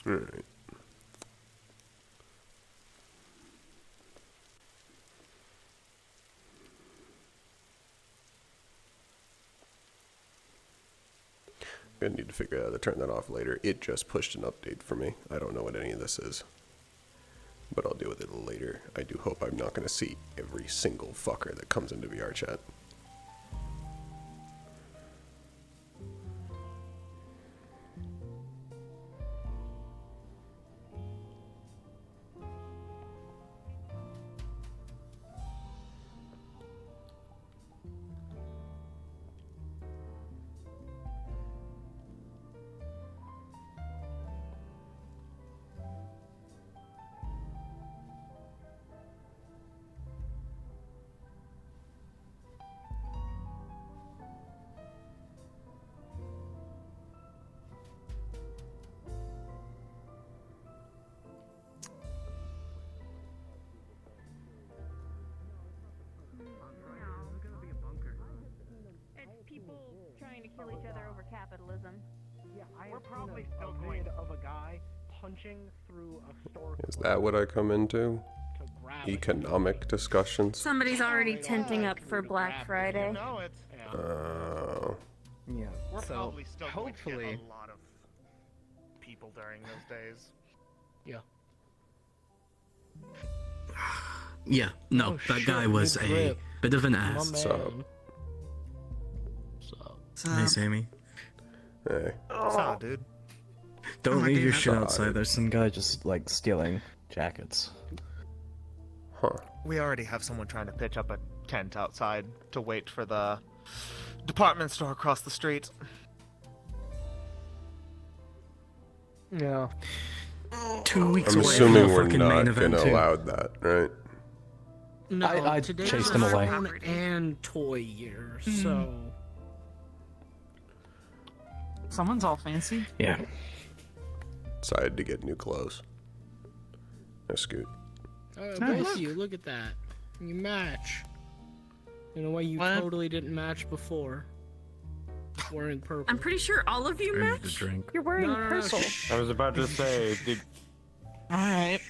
Alright. I'm gonna need to figure out how to turn that off later. It just pushed an update for me. I don't know what any of this is. But I'll deal with it later. I do hope I'm not gonna see every single fucker that comes into VR chat. Trying to kill each other over capitalism. Yeah, We're probably still going of a guy punching through a store. Is that what I come into? To grab Economic discussions? Somebody's already tenting up for Black Friday. No, it's. Yeah. We're So probably still going to hopefully, get a lot of people during those days. Yeah. Yeah, no, Oh, that shit, guy was good a grip. bit of an My ass. man. So- Hey, Sammy. Hey. So, dude. don't leave your shit God. outside. There's some guy just like stealing jackets. Huh. We already have someone trying to pitch up a tent outside to wait for the department store across the street. Yeah. 2 weeks I'm away assuming from the we're fucking not main event gonna too. allow that, right? No, I today's chased him away. phone and toy year, so someone's all fancy. Yeah. Decided to get new clothes. No scoot. Both Nice. of you, look at that. You match. In a way you What? totally didn't match before. Wearing purple. I'm pretty sure all of you Ready to match. drink. You're wearing No, purple. shh. I was about to say, did... Alright.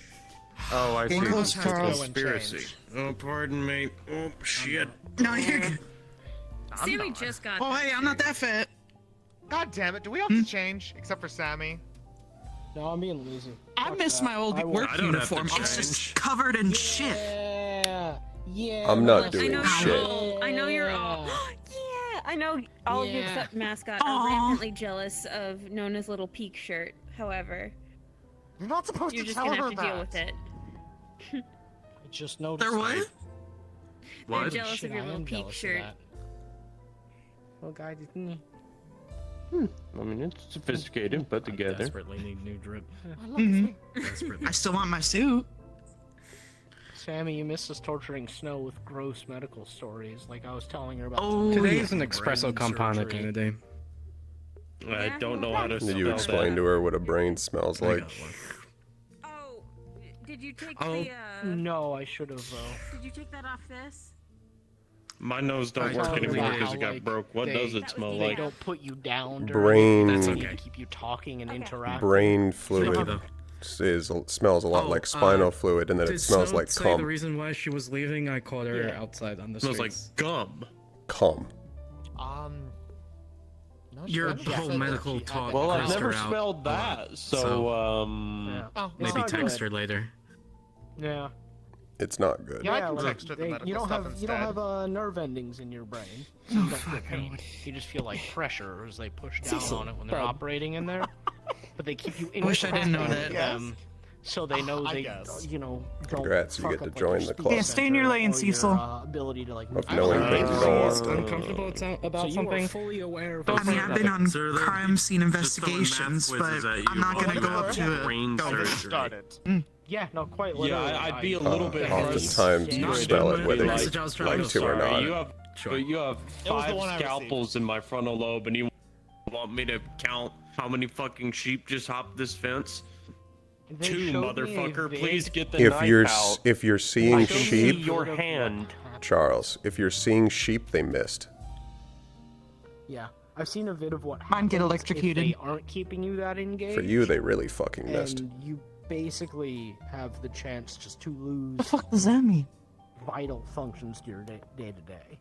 Oh, I see. Close, It's a Charles. conspiracy. Oh, pardon me. Oh, shit. No, you're good. Sammy just got. Oh, hey, I'm not that fat. God damn it, do we have to change? Except for Sammy. No, I'm being lazy. I Fuck miss that. my old I work I don't have to uniform. It's change. just covered in shit. Yeah. Yeah. I'm not man. doing I know shit. you're all. I know you're all. Yeah, I know all of you Yeah. except Mascot Aw. are rampantly jealous of Nona's little peak shirt. However, You're not supposed you're to just tell gonna her have to that. deal with it. I just noticed. There what? that. They're What? jealous Shit, of your I little am peak jealous of shirt. that. Well, guy didn't. I mean, it's sophisticated, put together. Desperately need new drip. Desperately. I still want my suit. Sammy, you miss us torturing Snow with gross medical stories, like I was telling her about. Oh, Today yeah. is an espresso Brain compound surgery. kind of day. I don't know how to Did you spell explain that. to her what a brain smells I like? got one. Oh, did you take Oh. the? No, I should have though. Did you take that off this? My nose don't I work totally anymore did. because it got Like, broke. What they- does That it was smell the They like? don't put you down. Brain- During That's it. okay. They keep you talking and Okay. interacting. Brain Sorry, fluid though. smells a lot Oh, like spinal fluid, and then it Did smells Snow like say cum. the reason why she was leaving? I caught her Yeah. outside on the Smells like streets. gum. Cum. No, Your she whole said that medical she had talk that. Well, I've grossed never her out smelled a lot, that, so, so- Yeah. Oh, It's Maybe not text good. her later. Yeah. It's not good. Yeah, I can like, text her the medical you don't stuff have you don't instead. have nerve endings in your brain. So you don't feel pain. You just feel like pressure as they push down on it when they're operating in there. But they keep you in Wish I didn't know contact with that. them, so they know I they guess. don't Congrats, you fuck get to up, like, join your the speech club. Yeah, stay in your center lane, or Cecil. your, ability to like Of move knowing around. things you don't She's want. uncomfortable about So you are something. fully aware of I mean, I've been on So they're crime scene just throwing math investigations, quizzes but at you I'm not gonna while go you up have to brain it. Go. surgery. Started. Yeah, no, quite Yeah, literally. I'd be a little bit Oftentimes you Not spell it whether message I you was trying like to to or Sorry, not. you have, Sure. but you have It was the 5 one I received. scalpels in my frontal lobe, and you want me to count how many fucking sheep just hopped this fence? They 2, showed me a motherfucker. vid- Please get the If knife you're out. if you're I seeing can see sheep, your Of what hand. happened. Charles, if you're seeing sheep, they missed. Yeah. I've seen a vid of what Mine get happens electrocuted. if they aren't keeping you that engaged. For you, they really fucking missed. And you basically have the chance just to lose The fuck does that mean? vital functions to your day to day.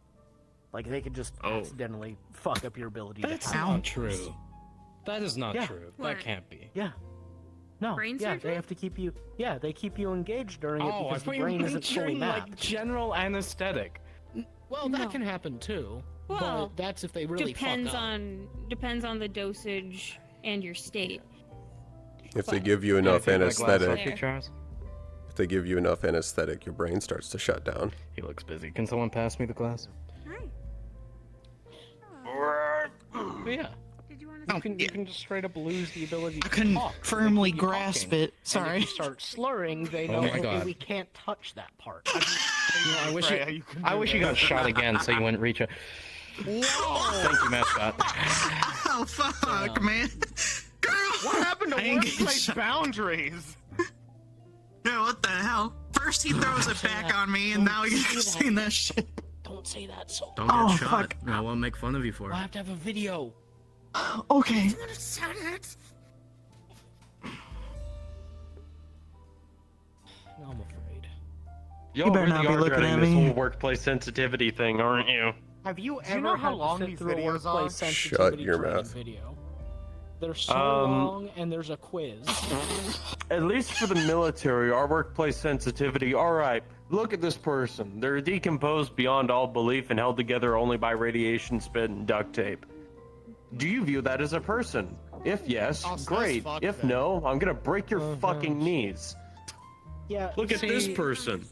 Like they could just Oh. accidentally fuck up your ability That's to have not true. That is not Yeah. true. What? That can't be. Yeah. No. Brain yeah, surgery? they have to keep you. Yeah, they keep you engaged during it Oh, I because thought the you brain were isn't fully during, mapped. like general anesthetic. Well, No. that can happen too. Well, but that's if they really depends fuck up. on the dosage and your state. If they give you enough Can I take my glass anesthetic, off you, Charles? if they give you enough anesthetic, your brain starts to shut down. He looks busy. Can someone pass me the glass? Hi. But yeah. Did you want Oh, You can just straight up lose the ability I to couldn't talk. They firmly keep you grasp talking. it. And Sorry. if you start slurring, they Oh know, my okay, God. we can't touch that part. I wish Freya, you, you can I do wish you this. got shot again so you wouldn't reach it. Thank you, mascot. Oh fuck, man. Girl. What happened to I ain't getting workplace shot. boundaries? No, what the hell? First he throws it back on me, and now he's saying that shit. Don't say that. So Don't get Oh, shot. fuck. I won't make fun of you for we'll it. have to have a video. Okay. No, I'm afraid. Y'all better not really be are looking dreading at this me. whole workplace sensitivity thing, aren't you? Have you Do you ever know how had long to sit these through a videos are? workplace Shut sensitivity your training mouth. video? They're so Um, long, and there's a quiz. At least for the military, our workplace sensitivity, alright, look at this person. They're decomposed beyond all belief and held together only by radiation, spit, and duct tape. Do you view that as a person? If yes, Oh, so great. fuck If them. no, I'm gonna break your fucking knees. Yeah. Look at this see, person.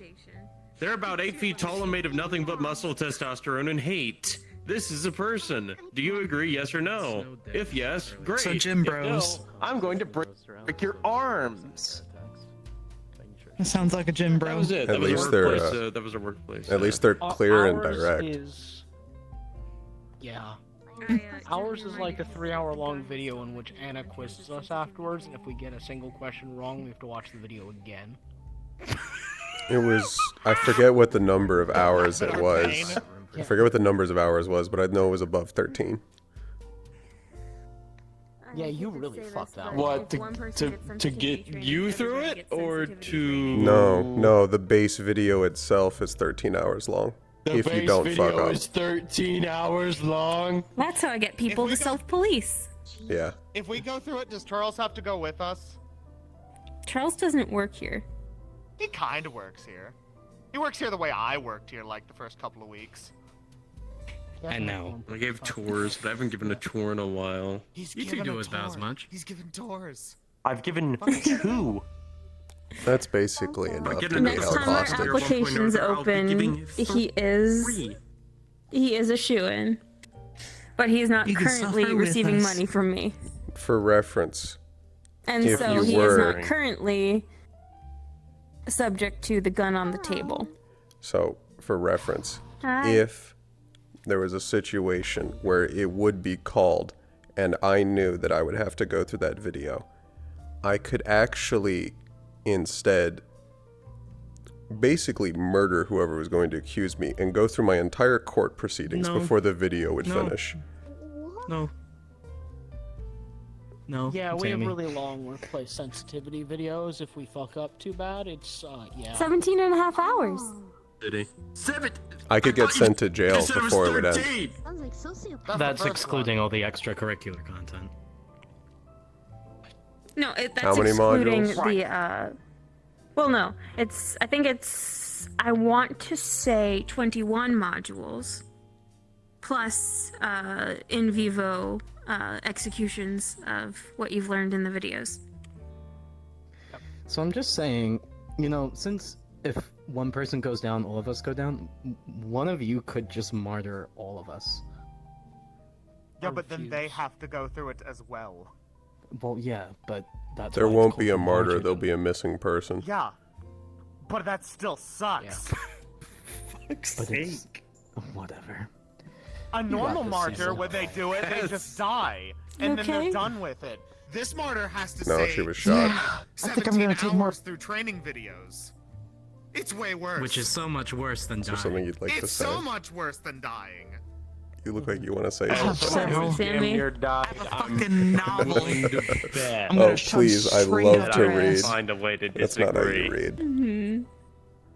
They're about 8 feet tall and made of nothing but muscle, testosterone, and hate. This is a person. Do you agree, yes or no? If yes, great. So Gym If Bros. no, I'm going to break your arms. That sounds like a gym That bro. was it. At That was least a they're, workplace. That was a workplace. At least they're clear and ours direct. Is, yeah. Ours is like a 3-hour-long video in which Anna quizzes us afterwards, and if we get a single question wrong, we have to watch the video again. It was, I forget what the number of hours it was. I forget what the numbers of hours was, but I know it was above 13. Yeah, you really fucked that What, to get you through it, or to... No, the base video itself is 13 hours long. The if you base don't video fuck up. is 13 hours long. That's how I get people to self-police. Yeah. If we go through it, does Charles have to go with us? Charles doesn't work here. He kind of works here. He works here the way I worked here, like the first couple of weeks. And now. I gave tours, but I haven't given a tour in a while. He's You two given do a about as tour. much. He's given tours. I've given 2. That's basically enough get to enough be Next held time our hostage. application's I'll be giving open, you he is a shoo-in. But he's not You can currently suffer with receiving us. money from me. For reference, And If so you he were- is not currently subject to the gun on the table. so for reference, Hi. if there was a situation where it would be called and I knew that I would have to go through that video, I could actually instead basically murder whoever was going to accuse me and go through my entire court proceedings No. before the video would No. finish. No. No. Yeah, we have Sammy. really long workplace sensitivity videos. If we fuck up too bad, it's, yeah. 17 and a half hours. Did he? I could get sent to jail before it would end. Sounds like sociopath. That's excluding all the extracurricular content. No, that's How many excluding modules? the, well, no. I want to say 21 modules. Plus, in vivo executions of what you've learned in the videos. So I'm just saying, you know, since if one person goes down, all of us go down, one of you could just martyr all of us. Yeah, but then they have to go through it as well. Well, yeah, but that's There why it's won't called be a martyr, martyrdom. there'll be a missing person. Yeah. But that still sucks. But it's whatever. A normal this martyr, season. when they do it, they just die. And then okay? they're done with it. This martyr has to No, say she was shot. I think I'm gonna take more. through training videos. It's way worse. Which is so much worse than Is there dying. something you'd like to It's say? so much worse than dying. You look like you want to say have something. several. Damn near died. Fucking novel. willing to bet I'm gonna Oh, shove please, I straight love up to your read. ass. find a way to That's not how disagree. you read. Mm-hmm.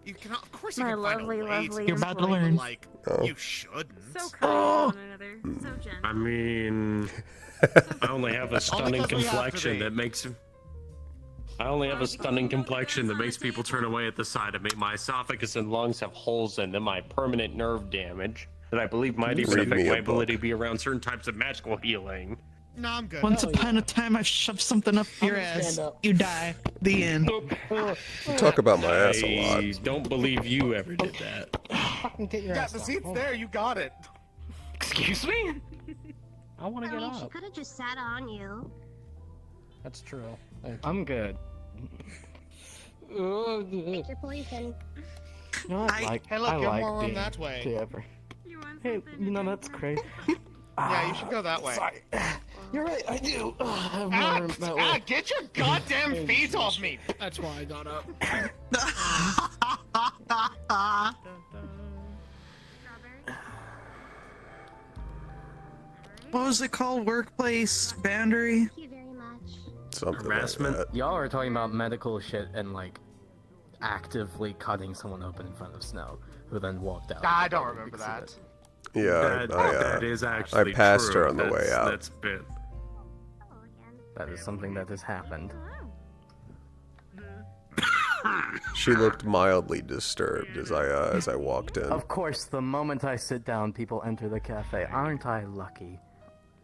You cannot, of course, you My can find lovely, a way lovely to You're about to employee. learn. like Oh. you shouldn't. So kind to one another. So gentle. I mean, I only have a stunning because we have to complexion be. that makes. I only have a stunning complexion that makes people turn away at the sight of me. My esophagus and lungs have holes in them. My permanent nerve damage that I believe might even Read affect me a my ability book. to be around certain types of magical healing. No, I'm good. Once upon a time, I shoved something up your gonna ass. stand up. You die. The end. You talk about my ass a lot. I don't believe you ever did that. Fucking get your Yeah, ass the down. seat's there. You got it. Excuse me? I want to I get mean, she up. could have just sat on you. That's true. I'm good. Take your poison. You know, I like, Hey, look, I you're like more room being that way. clever. You want Hey, something you know to that's drink? great. Yeah, you should go that way. Sorry. You're right, I do. I have more Ah, room that way. get your goddamn feet off me! That's why I got up. Strawberry? What was it called? Workplace boundary? Thank you very much. Something Harassment? like that. Y'all are talking about medical shit and like actively cutting someone open in front of Snow, who then walked out. I don't remember that. Yeah, that is actually passed true. her on the way out. That's bit. Hello again. That is something that has happened. She looked mildly disturbed as I walked in. Of course, the moment I sit down, people enter the cafe. Aren't I lucky?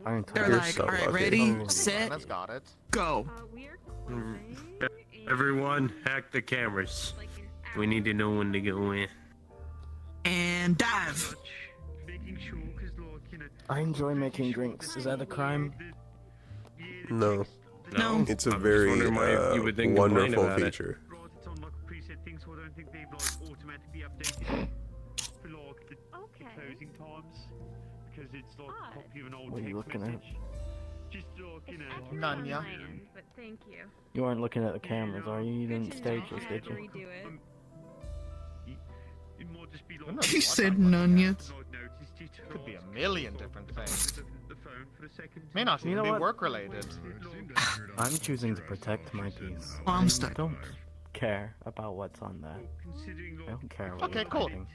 Aren't I? They're You're like, so alright, lucky. ready, Oh, set, Anna's got it. go. We are Mm. closing. Everyone, hack the cameras. Like an hour. We need to know when to go in. And dive. I enjoy making drinks. Is that a crime? No, No. it's a I'm just very wondering why you would then complain wonderful about it. feature. Okay. Odd. What are you looking at? It's accurate None, on yeah. my end, but thank you. You aren't looking at the cameras, are you? You Good didn't to stage know. this, I did had to you? redo it. Who knows He what said I'm none looking yet. at. Could be a million different things. May not You even know be what? work related. I'm choosing to protect my peace. Oh, I'm I stuck. don't care about what's on that. I don't care what Okay, you're cool. thinking.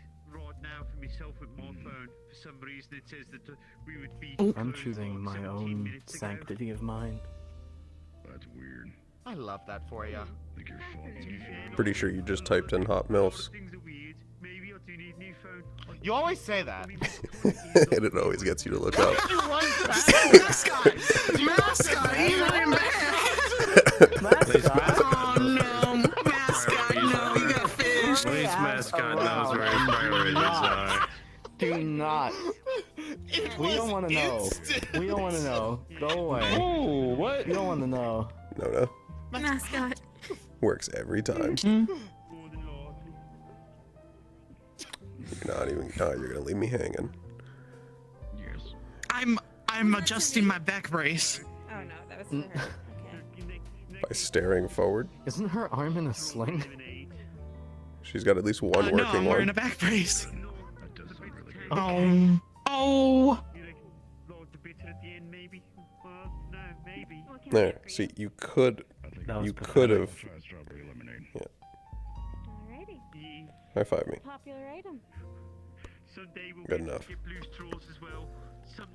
Oh. I'm choosing my own sanctity of mind. I love that for you. Pretty sure you just typed in hot milfs, You always say that. and it always gets you to look up. You run fast. Mascot, even in bed. Mascot? Oh no, mascot, no, you got fish. Please, mascot knows where his priorities are. Do not. We don't want to know. We don't want to know. Go away. Oh, what? We don't want to know. No, Mascot. works every time. Mm-hmm. You're not even. Oh, you're gonna leave me hanging. I'm adjusting my back brace. Oh no, that was for her. Okay. By staring forward. Isn't her arm in a sling? She's got at least one No, I'm working wearing one. a back brace. Okay. Oh. There. See, you could. That was You pathetic. could have. Alrighty. High five me. Popular item. Good enough.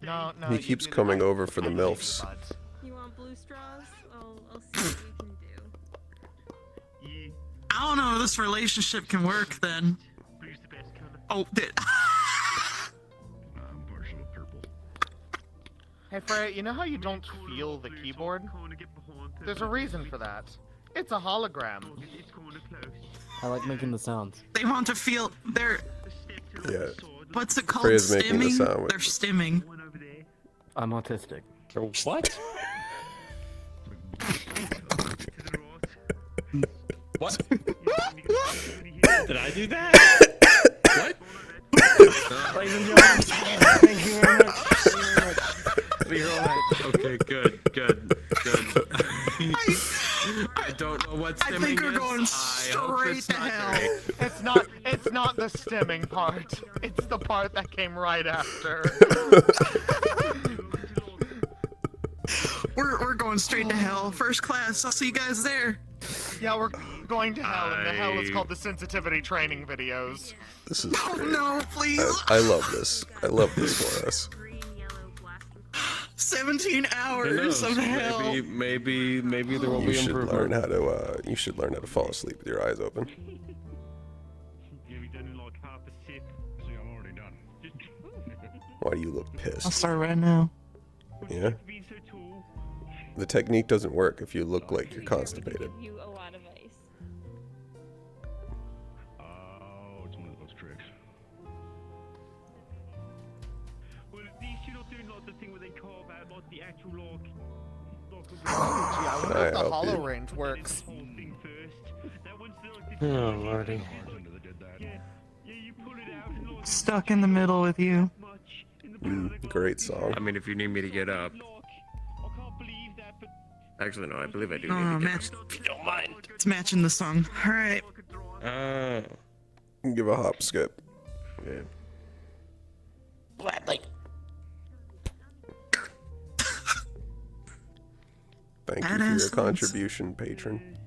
No, no. He you keeps do the coming right- over for the I believe you, milfs. bud. You want blue straws? I'll see what we can do. I don't know if this relationship can work then. Oh, Hey, Freya, you know how you don't feel the keyboard? There's a reason for that. It's a hologram. I like making the sounds. they want to feel their Yeah. what's it called? Freya's making the Stimming? sound with- They're stimming. I'm autistic. What? What? Did I do that? What? Ladies and gentlemen, thank you very much. Thank you very much. Be all right. Okay, good. I don't know what I stimming think we're is. going I hope straight it's to not hell. great. It's not the stimming part. It's the part that came right after. We're going straight to hell. First class. I'll see you guys there. Yeah, we're going to hell, and the hell is called the sensitivity training videos. This is Oh great. no, please. I love this. I love this for us. 17 Who hours knows? of hell. Maybe there will You be should improvement. learn how to. You should learn how to fall asleep with your eyes open. Why do you look I'll pissed? start right now. Yeah. The technique doesn't work if you look like you're constipated. You a lot of ice. Oh, it's one of those tricks. Well, at least you're not doing like the thing where they carve out like the actual like. Gee, I wonder I if the help hollow you? range works. Oh, Lordy. Stuck in the middle with you. Great song. I mean, if you need me to get up. Actually, no, I believe I do Oh, need to get match. up. If you don't mind. It's matching the song. Alright. Give a hop skip. Yeah. Gladly. Thank you for your contribution, patron.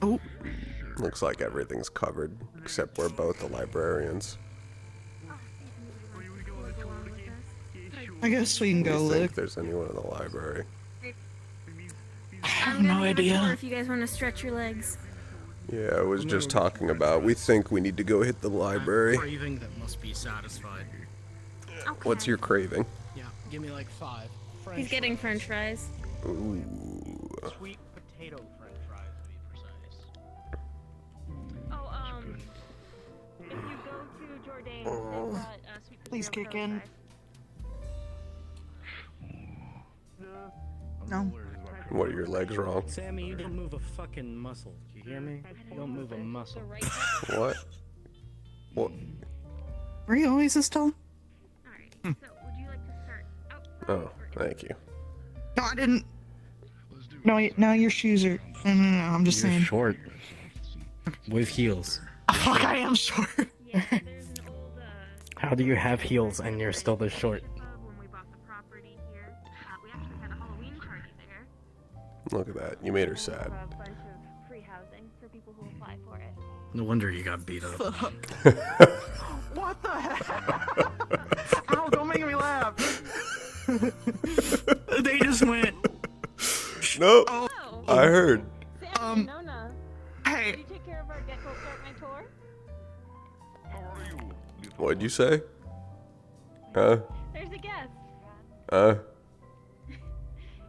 Oh. Looks like everything's covered, except we're both the librarians. I guess we can Do go you look. think there's anyone in the library? I have no idea. If you guys want to stretch your legs. Yeah, I was just talking about. We think we need to go hit the library. Craving that must be satisfied. What's your craving? Yeah, give me like 5. He's getting French fries. Ooh. Sweet potato French fries, to be precise. Oh, if you go to Jordan, they've got sweet Please potato kick in. fries. No. What are your legs wrong? Sammy, you don't move a fucking muscle. Do you hear me? You don't move a muscle. What? What? Were you always this tall? So, would you like to start outside? Oh, thank you. No, I didn't. No, your shoes are. No, I'm just You're saying. short. With heels. Fuck, I am short. Yeah, there's an old, How do you have heels and you're still this short? when we bought the property here. We actually had a Halloween party there. Look at that. You made her sad. A bunch of free housing for people who apply for it. No wonder you got beat up. What the heck? Ow, don't make me laugh. They just went. No, Oh, I heard. Nona, hey. did you take care of our get-go start my tour? What'd you say? Huh? There's a guest.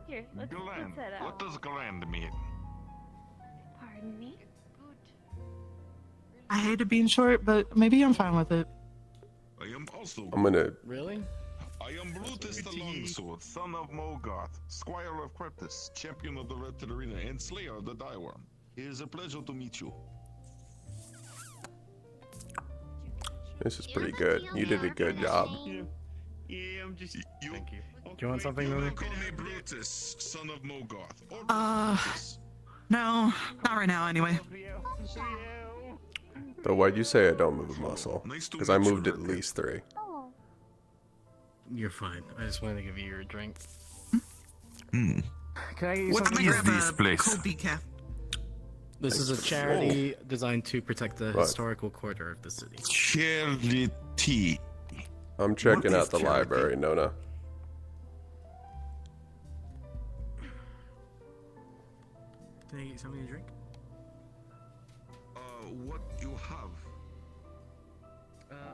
Here, let's head out. What does gland mean? Pardon me? I hated being short, but maybe I'm fine with it. I am also. I'm gonna. Really? I am Brutus the Longsword, son of Mogoth, squire of Kryptus, champion of the Red Pit Arena, and slayer of the Diworm. It is a pleasure to meet you. This is pretty good. You did a good job. Yeah, I'm just. Thank you. Do you want something, Lily? Call me Brutus, son of Mogoth. Or No, not right now anyway. So why'd you say I don't move a muscle? Because I moved at least 3. You're fine. I just wanted to give you your drink. Hmm. Can I get you What something? can I grab this a place? cold decaf? This is a charity designed to protect the What? historical quarter of the city. Charity. I'm checking What out is the charity? library, Nona. Can I get something to drink? What you have?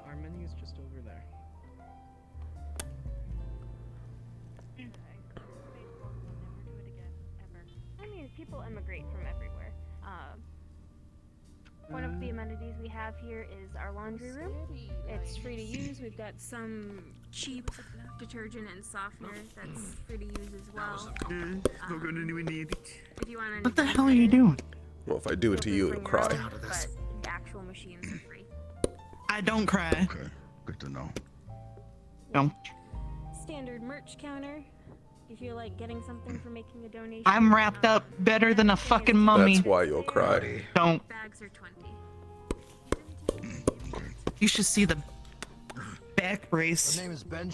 Our menu's just over there. I mean, people immigrate from everywhere. One of the amenities we have here is our laundry room. It's free to use. We've got some cheap detergent and softener that's free to use as well. If you want What the hell are you doing? Well, if I do it to you, you'll cry. But the actual machines are free. I don't cry. Okay, good to know. No. standard merch counter. You feel like getting something for making a donation? I'm wrapped up better than a fucking mummy. That's why you'll cry. Don't. Bags are 20. You should see the back brace.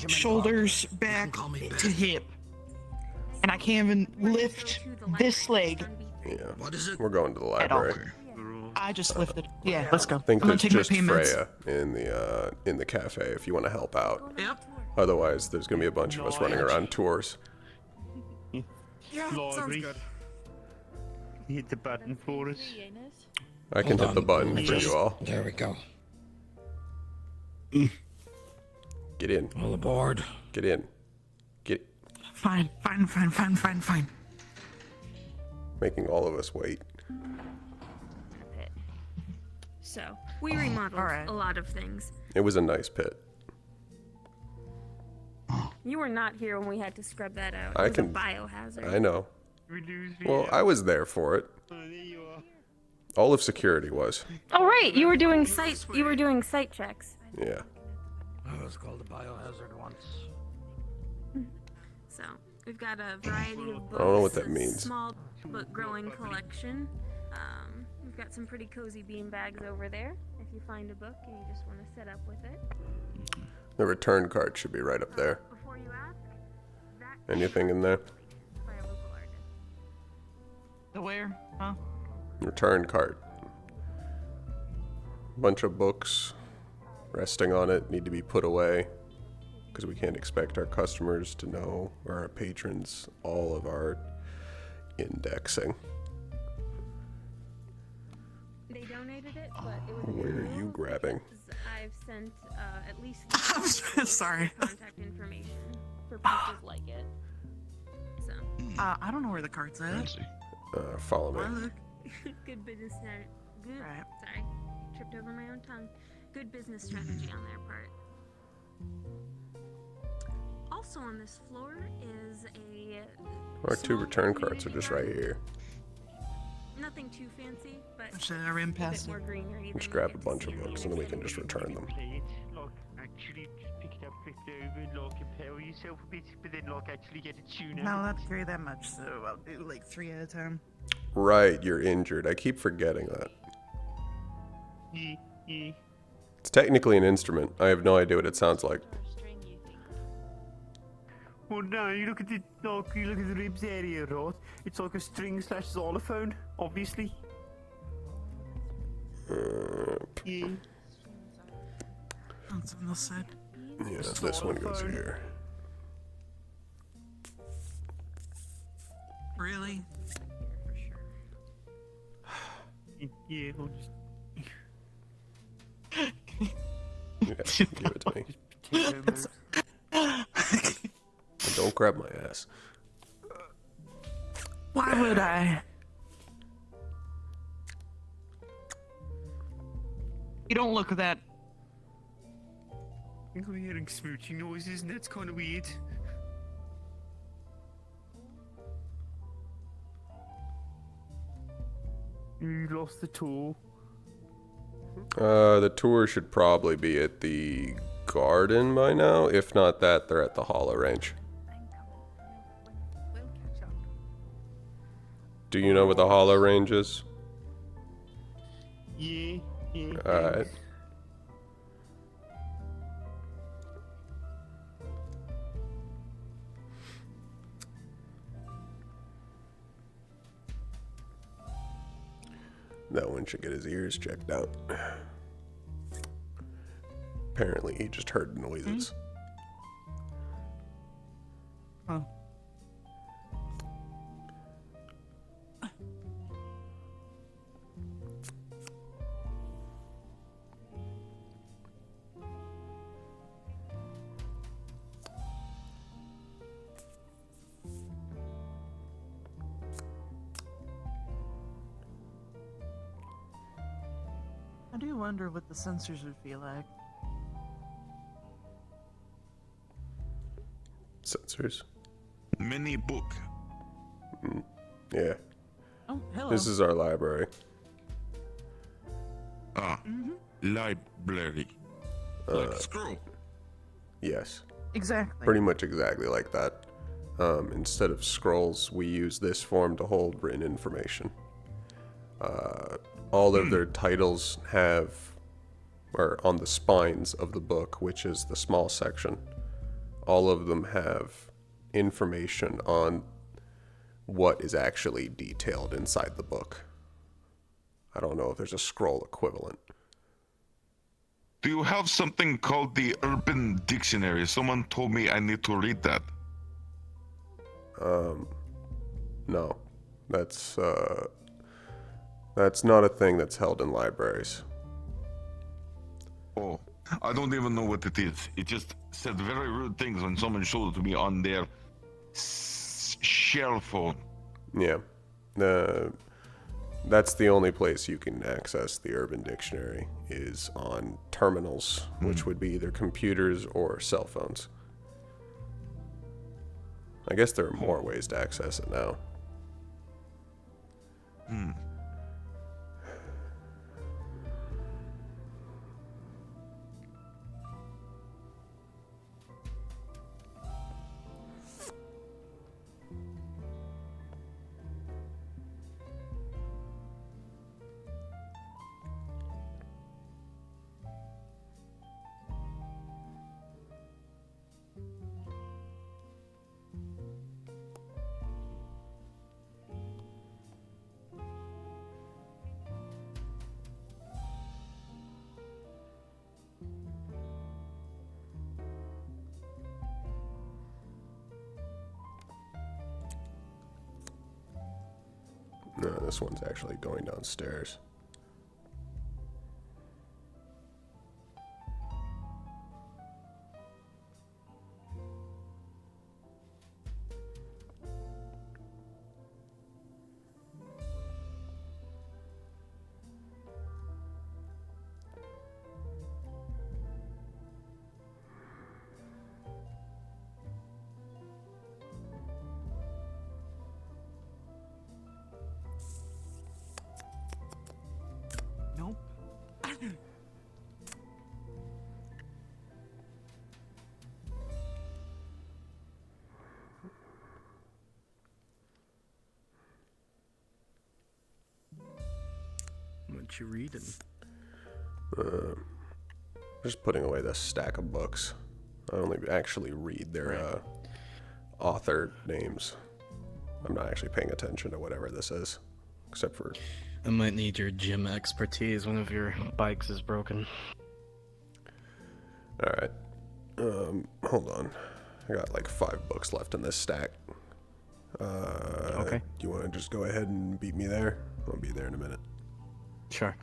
Shoulders back to hip. And I can't even lift this leg. Yeah. We're going to the library. I just lifted. Yeah, let's go. I think I'm gonna there's take my just payments. Freya in the cafe if you want to help out. Yep. Otherwise, there's gonna be a bunch of us running around tours. Yeah, sounds good. Hit the button for us. I can hit the button for you all. There we go. Get in. All aboard. Get in. Get. Fine. Making all of us wait. So, we remodeled a lot of things. It was a nice pit. You were not here when we had to scrub that out. I It was can. a biohazard. I know. Well, I was there for it. All of security was. Oh right, you were doing site checks. Yeah. I was called a biohazard once. So, we've got a variety of books. I don't know what that a means. Small but growing collection. We've got some pretty cozy bean bags over there. If you find a book and you just want to set up with it. The return card should be right up there. Before you ask, Anything in there? by a local artist. The where? Huh? Return cart. Bunch of books resting on it need to be put away because we can't expect our customers to know, or our patrons, all of our indexing. They donated it, but it was. Where are you grabbing? I've sent at least. I'm sorry. Contact information for pieces like it. So. I don't know where the card's at. Follow me. Good business. Good. Right. Sorry, tripped over my own tongue. Good business strategy on their part. Also on this floor is a. Our two return carts are just right here. Nothing too fancy, but Should I ran past a bit more greenery. Just grab a bunch of books and then we can just return them. Actually, pick it up, flip it over, compare yourself a bit, but then actually get a tune No, not carry that much, so I'll do like 3 at a time. Right, you're injured. I keep forgetting that. Yeah. It's technically an instrument. I have no idea what it sounds like. Well, no, you look at the ribs area, right? It's like a string / xylophone, obviously. Yeah. That's what I said. Yeah, this one goes here. Really? Yeah, I'll just... Yeah, give it to me. Don't grab my ass. Why would I? You don't look at that. I think I'm hearing smooching noises, and that's kind of weird. You lost the tour. The tour should probably be at the garden by now. If not that, they're at the Hollow Range. Do you know where the Hollow Range is? Yeah. Alright. That one should get his ears checked out. Apparently, he just heard noises. Oh. I do wonder what the sensors would feel like. Sensors. Mini book. Yeah. Oh, hello. This is our library. Library. Like scroll. Yes. Exactly. Pretty much exactly like that. Instead of scrolls, we use this form to hold written information. All of their titles are on the spines of the book, which is the small section. All of them have information on what is actually detailed inside the book. I don't know if there's a scroll equivalent. Do you have something called the Urban Dictionary? Someone told me I need to read that. No. That's not a thing that's held in libraries. Oh, I don't even know what it is. It just said very rude things when someone showed it to me on their shell phone. Yeah. That's the only place you can access the Urban Dictionary is on terminals, which would be either computers or cell phones. I guess there are more ways to access it now. No, this one's actually going downstairs. Nope. What you reading? Just putting away this stack of books. I only actually read their author names. I'm not actually paying attention to whatever this is, except for... I might need your gym expertise. One of your bikes is broken. Alright. Hold on. I got like 5 books left in this stack. Okay. You want to just go ahead and beat me there? I'll be there in a minute. Sure.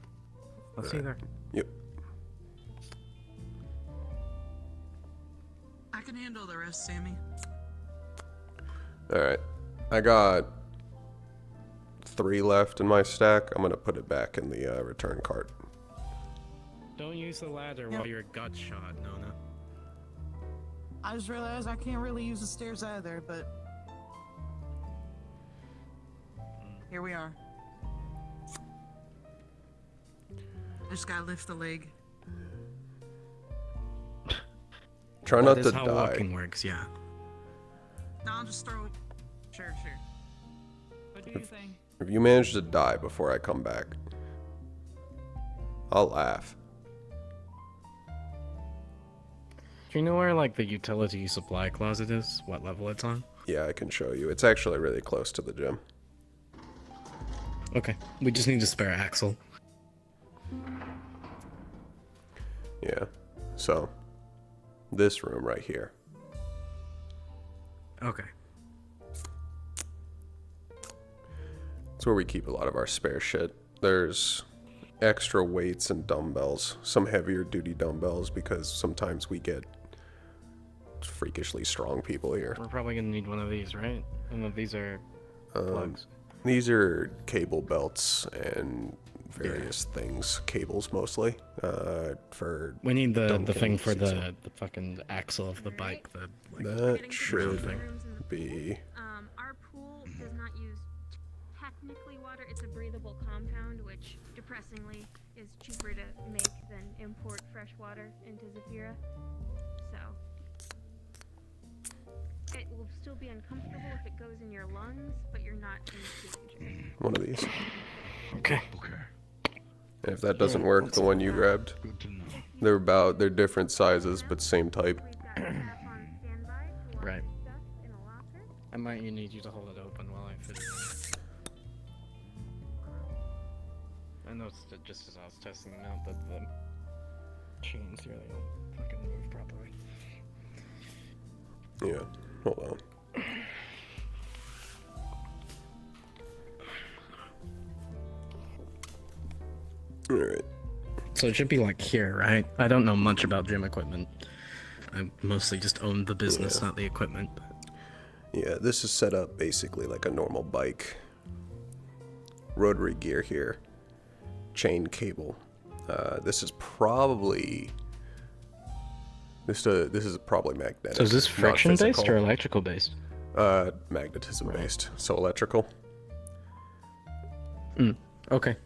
Let's see there. Yep. I can handle the rest, Sammy. Alright. I got 3 left in my stack. I'm gonna put it back in the return cart. Don't use the ladder while you're gut shot, Nona. I just realized I can't really use the stairs either, but here we are. I just gotta lift the leg. Try not That to is how die. walking works, yeah. No, I'll just throw it. Sure. What do you think? If you manage to die before I come back, I'll laugh. Do you know where, like, the utility supply closet is? What level it's on? Yeah, I can show you. It's actually really close to the gym. Okay. We just need a spare axle. Yeah. So, this room right here. Okay. It's where we keep a lot of our spare shit. There's extra weights and dumbbells. Some heavier duty dumbbells because sometimes we get freakishly strong people here. We're probably gonna need one of these, right? And of these are plugs. These are cable belts and various things. Cables mostly. For We need the dumb thing things for and stuff. the fucking axle of the bike. The That should be... Our pool does not use technically water. It's a breathable compound, which depressingly is cheaper to make than import fresh water into Zafira. So will still be uncomfortable if it goes in your lungs, but you're not in danger. One of these. Okay. And if that doesn't work, the one you grabbed. They're different sizes, but same type. Right. I might need you to hold it open while I fit it in. I noticed it just as I was testing them out that the chains here, they don't fucking move properly. Yeah, hold on. Alright. So it should be like here, right? I don't know much about gym equipment. I mostly just own the business, not the equipment. Yeah, this is set up basically like a normal bike. Rotary gear here. Chain cable. This is probably... This is probably magnetic. So is this friction based or electrical based? Magnetism based. So electrical. Okay.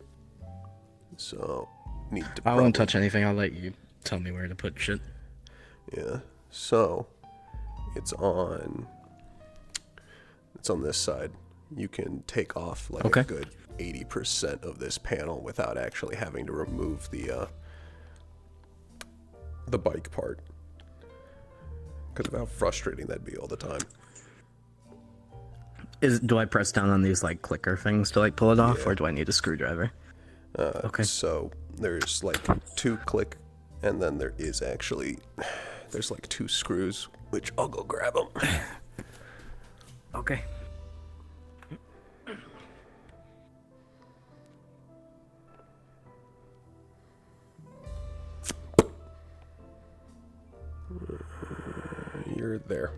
So need to. I won't touch anything. I'll let you tell me where to put shit. Yeah. So it's on this side. You can take off like a good 80% of this panel without actually having to remove the bike part. Because of how frustrating that'd be all the time. Do I press down on these like clicker things to like pull it off, or do I need a screwdriver? Okay. So there's like 2 click, and then there is actually there's like 2 screws, which I'll go grab them. Okay. You're there.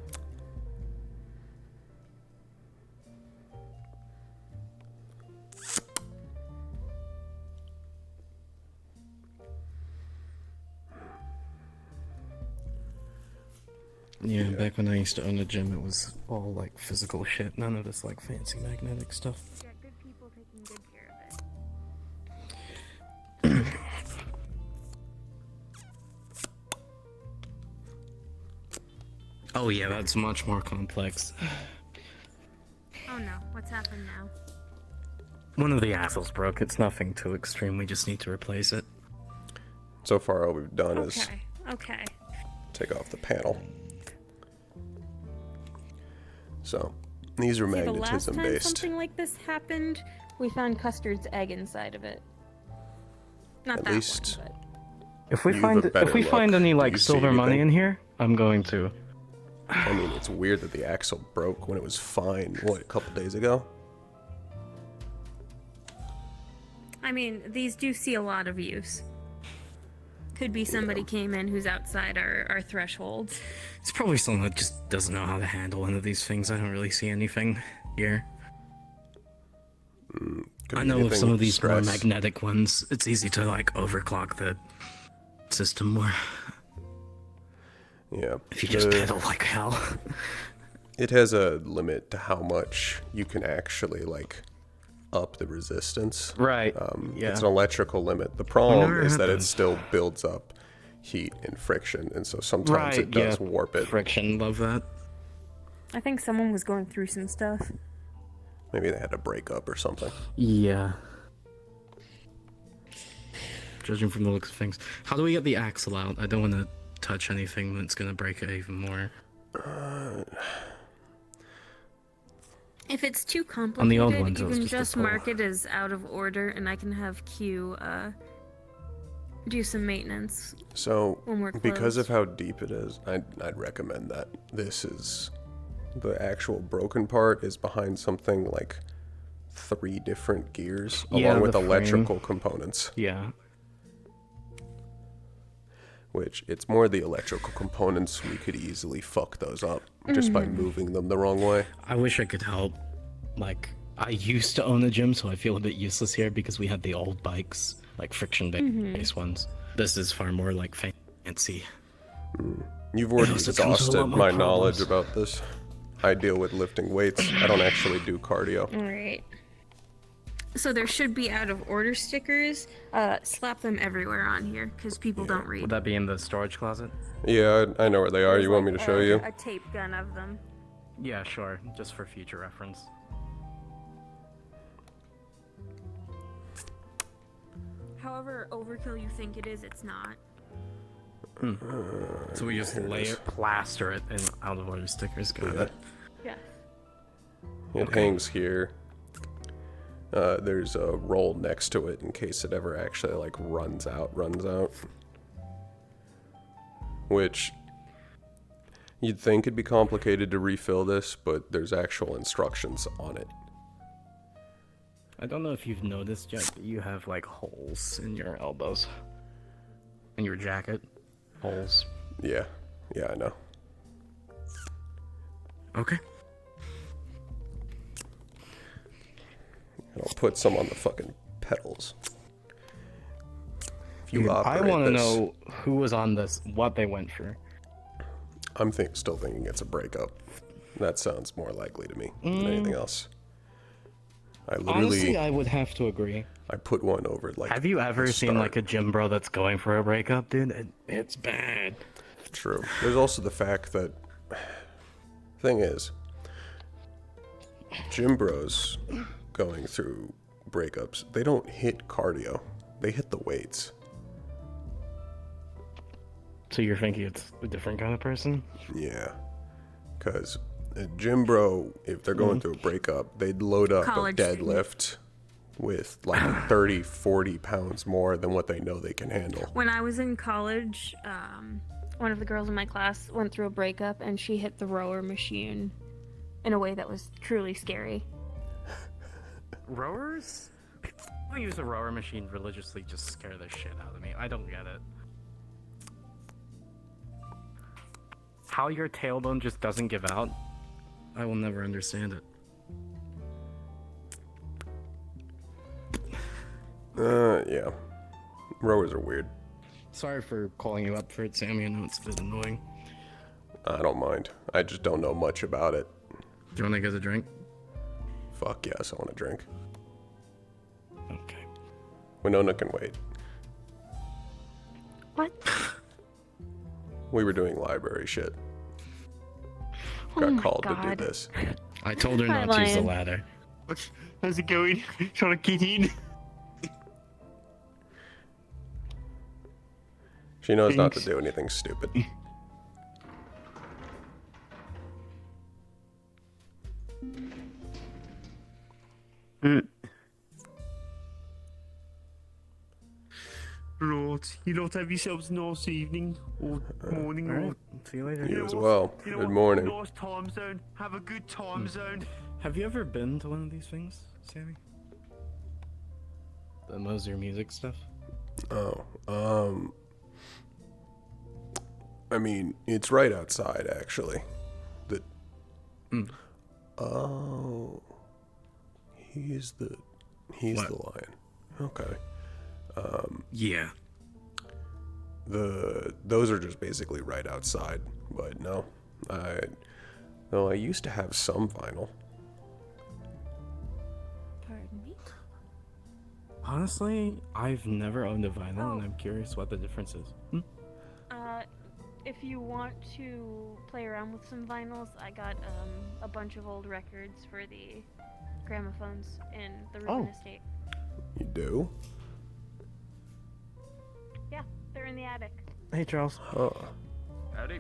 Yeah, back when I used to own a gym, it was all like physical shit. None of this like fancy magnetic stuff. Yeah, good people taking good care of it. Oh yeah, that's much more complex. Oh no, what's happened now? One of the axles broke. It's nothing too extreme. We just need to replace it. So far, all we've done is Okay. take off the panel. So these are magnetism the last time based. something like this happened, we found Custard's egg inside of it. Not At that least one, If we You find have a better find look. any Do like you see silver money anything? in here, I'm going to. I mean, it's weird that the axle broke when it was fine, what, a couple days ago? I mean, these do see a lot of use. Could be somebody came in who's outside our thresholds. It's probably someone that just doesn't know how to handle one of these things. I don't really see anything here. Could I be know with some anything, of these more stress. magnetic ones, it's easy to like overclock the system more. Yeah. If you just pedal like hell. It has a limit to how much you can actually like up the resistance. Right. Yeah. It's an electrical limit. The problem never is had that it those. still builds up heat and friction, and so sometimes it does warp it. Friction, love that. I think someone was going through some stuff. Maybe they had to break up or something. Yeah. Judging from the looks of things. How do we get the axle out? I don't want to touch anything that's going to break it even more. If it's too complicated, On the old ones, it you was can just a just pull. mark it as out of order, and I can have Q do some maintenance. So, when we're because of closed. how deep it is, I'd recommend that. This is the actual broken part is behind something like 3 different gears, Yeah, along with the frame. electrical components. Yeah. Which it's more the electrical components. We could easily fuck those up just by moving them the wrong way. I wish I could help. Like, I used to own a gym, so I feel a bit useless here because we had the old bikes, like friction-based ones. This is far more like fancy. You've already also comes with a exhausted lot more my knowledge problems. about this. I deal with lifting weights. I don't actually do cardio. Alright. So there should be out of order stickers. Slap them everywhere on here, because people don't read. Would that be in the storage closet? Yeah, I know where they are. You want me to show you? A tape gun of them. Yeah, sure. Just for future reference. However overkill you think it is, it's not. So we just Here it lay is. it. Plaster it and out of order stickers. Got Yeah. it. Yes. It hangs here. There's a roll next to it in case it ever actually like runs out. Which you'd think it'd be complicated to refill this, but there's actual instructions on it. I don't know if you've noticed yet, but you have like holes in your elbows. In your jacket. Holes. Yeah, I know. Okay. And I'll put some on the fucking pedals. If you Dude, I operate want to this- know who was on this, what they went for. I'm still thinking it's a breakup. That sounds more likely to me than anything else. I literally, Honestly, I would have to agree. I put one over like. Have you ever the seen start. like a gym bro that's going for a breakup, dude? It's bad. True. There's also the fact that. Thing is, gym bros going through breakups, they don't hit cardio. They hit the weights. So you're thinking it's a different kind of person? Yeah. Because a gym bro, if they're going through a breakup, they'd load up College a student. deadlift with like 30, 40 pounds more than what they know they can handle. When I was in college, one of the girls in my class went through a breakup and she hit the rower machine in a way that was truly scary. Rowers? People who use a rower machine religiously just scare the shit out of me. I don't get it. How your tailbone just doesn't give out, I will never understand it. Yeah. Rowers are weird. Sorry for calling you up for it, Sammy. I know it's a bit annoying. I don't mind. I just don't know much about it. Do you want to get a drink? Fuck yes, I want a drink. Okay. Winona can wait. What? We were doing library shit. Oh Got my called to God. do this. I told her Hi, not to use the Lion. ladder. How's it going? Trying to get in? She knows not to Thanks. do anything stupid. Right, you lot have yourselves a nice evening or morning Alright, or see you later. You as well. you know Good what? morning. Nice time zone. Have a good time zone. Have you ever been to one of these things, Sammy? The Moser music stuff? Oh, I mean, it's right outside, actually. The. Oh. He's the lion. Okay. Yeah. Those are just basically right outside, but no. I used to have some vinyl. Pardon me? Honestly, I've never owned a vinyl, and I'm curious what the difference is. If you want to play around with some vinyls, I got a bunch of old records for the gramophones in the Rubin estate. You do? Yeah, they're in the attic. Hey, Charles. Huh. Howdy.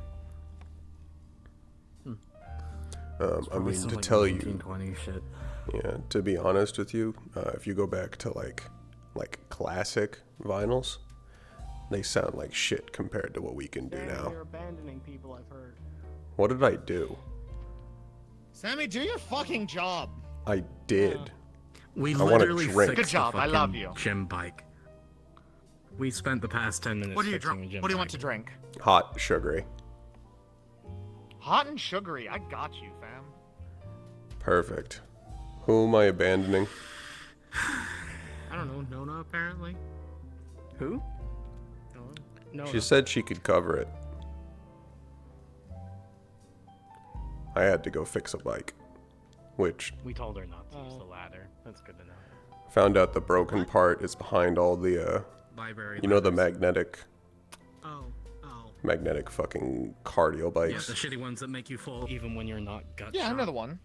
I mean, to tell you, 1920 shit. yeah, to be honest with you, if you go back to like classic vinyls, they sound like shit compared to what we can do now. You're abandoning people, I've heard. What did I do? Sammy, do your fucking job. I did. We I wanna literally drink. fixed Good job, the I love fucking you. gym bike. We spent the past 10 minutes What do you fixing a drink? gym What do you bike. want to drink? Hot, sugary. Hot and sugary. I got you, fam. Perfect. Who am I abandoning? I don't know, Nona apparently. Who? No. She said she could cover it. I had to go fix a bike, which We told her not to use the ladder. That's good to know. found out the broken part is behind all the, Library. you know, the letters. magnetic Oh. magnetic fucking cardio Yeah, bikes. the shitty ones that make you fall even when you're not gut Yeah, shot. another one.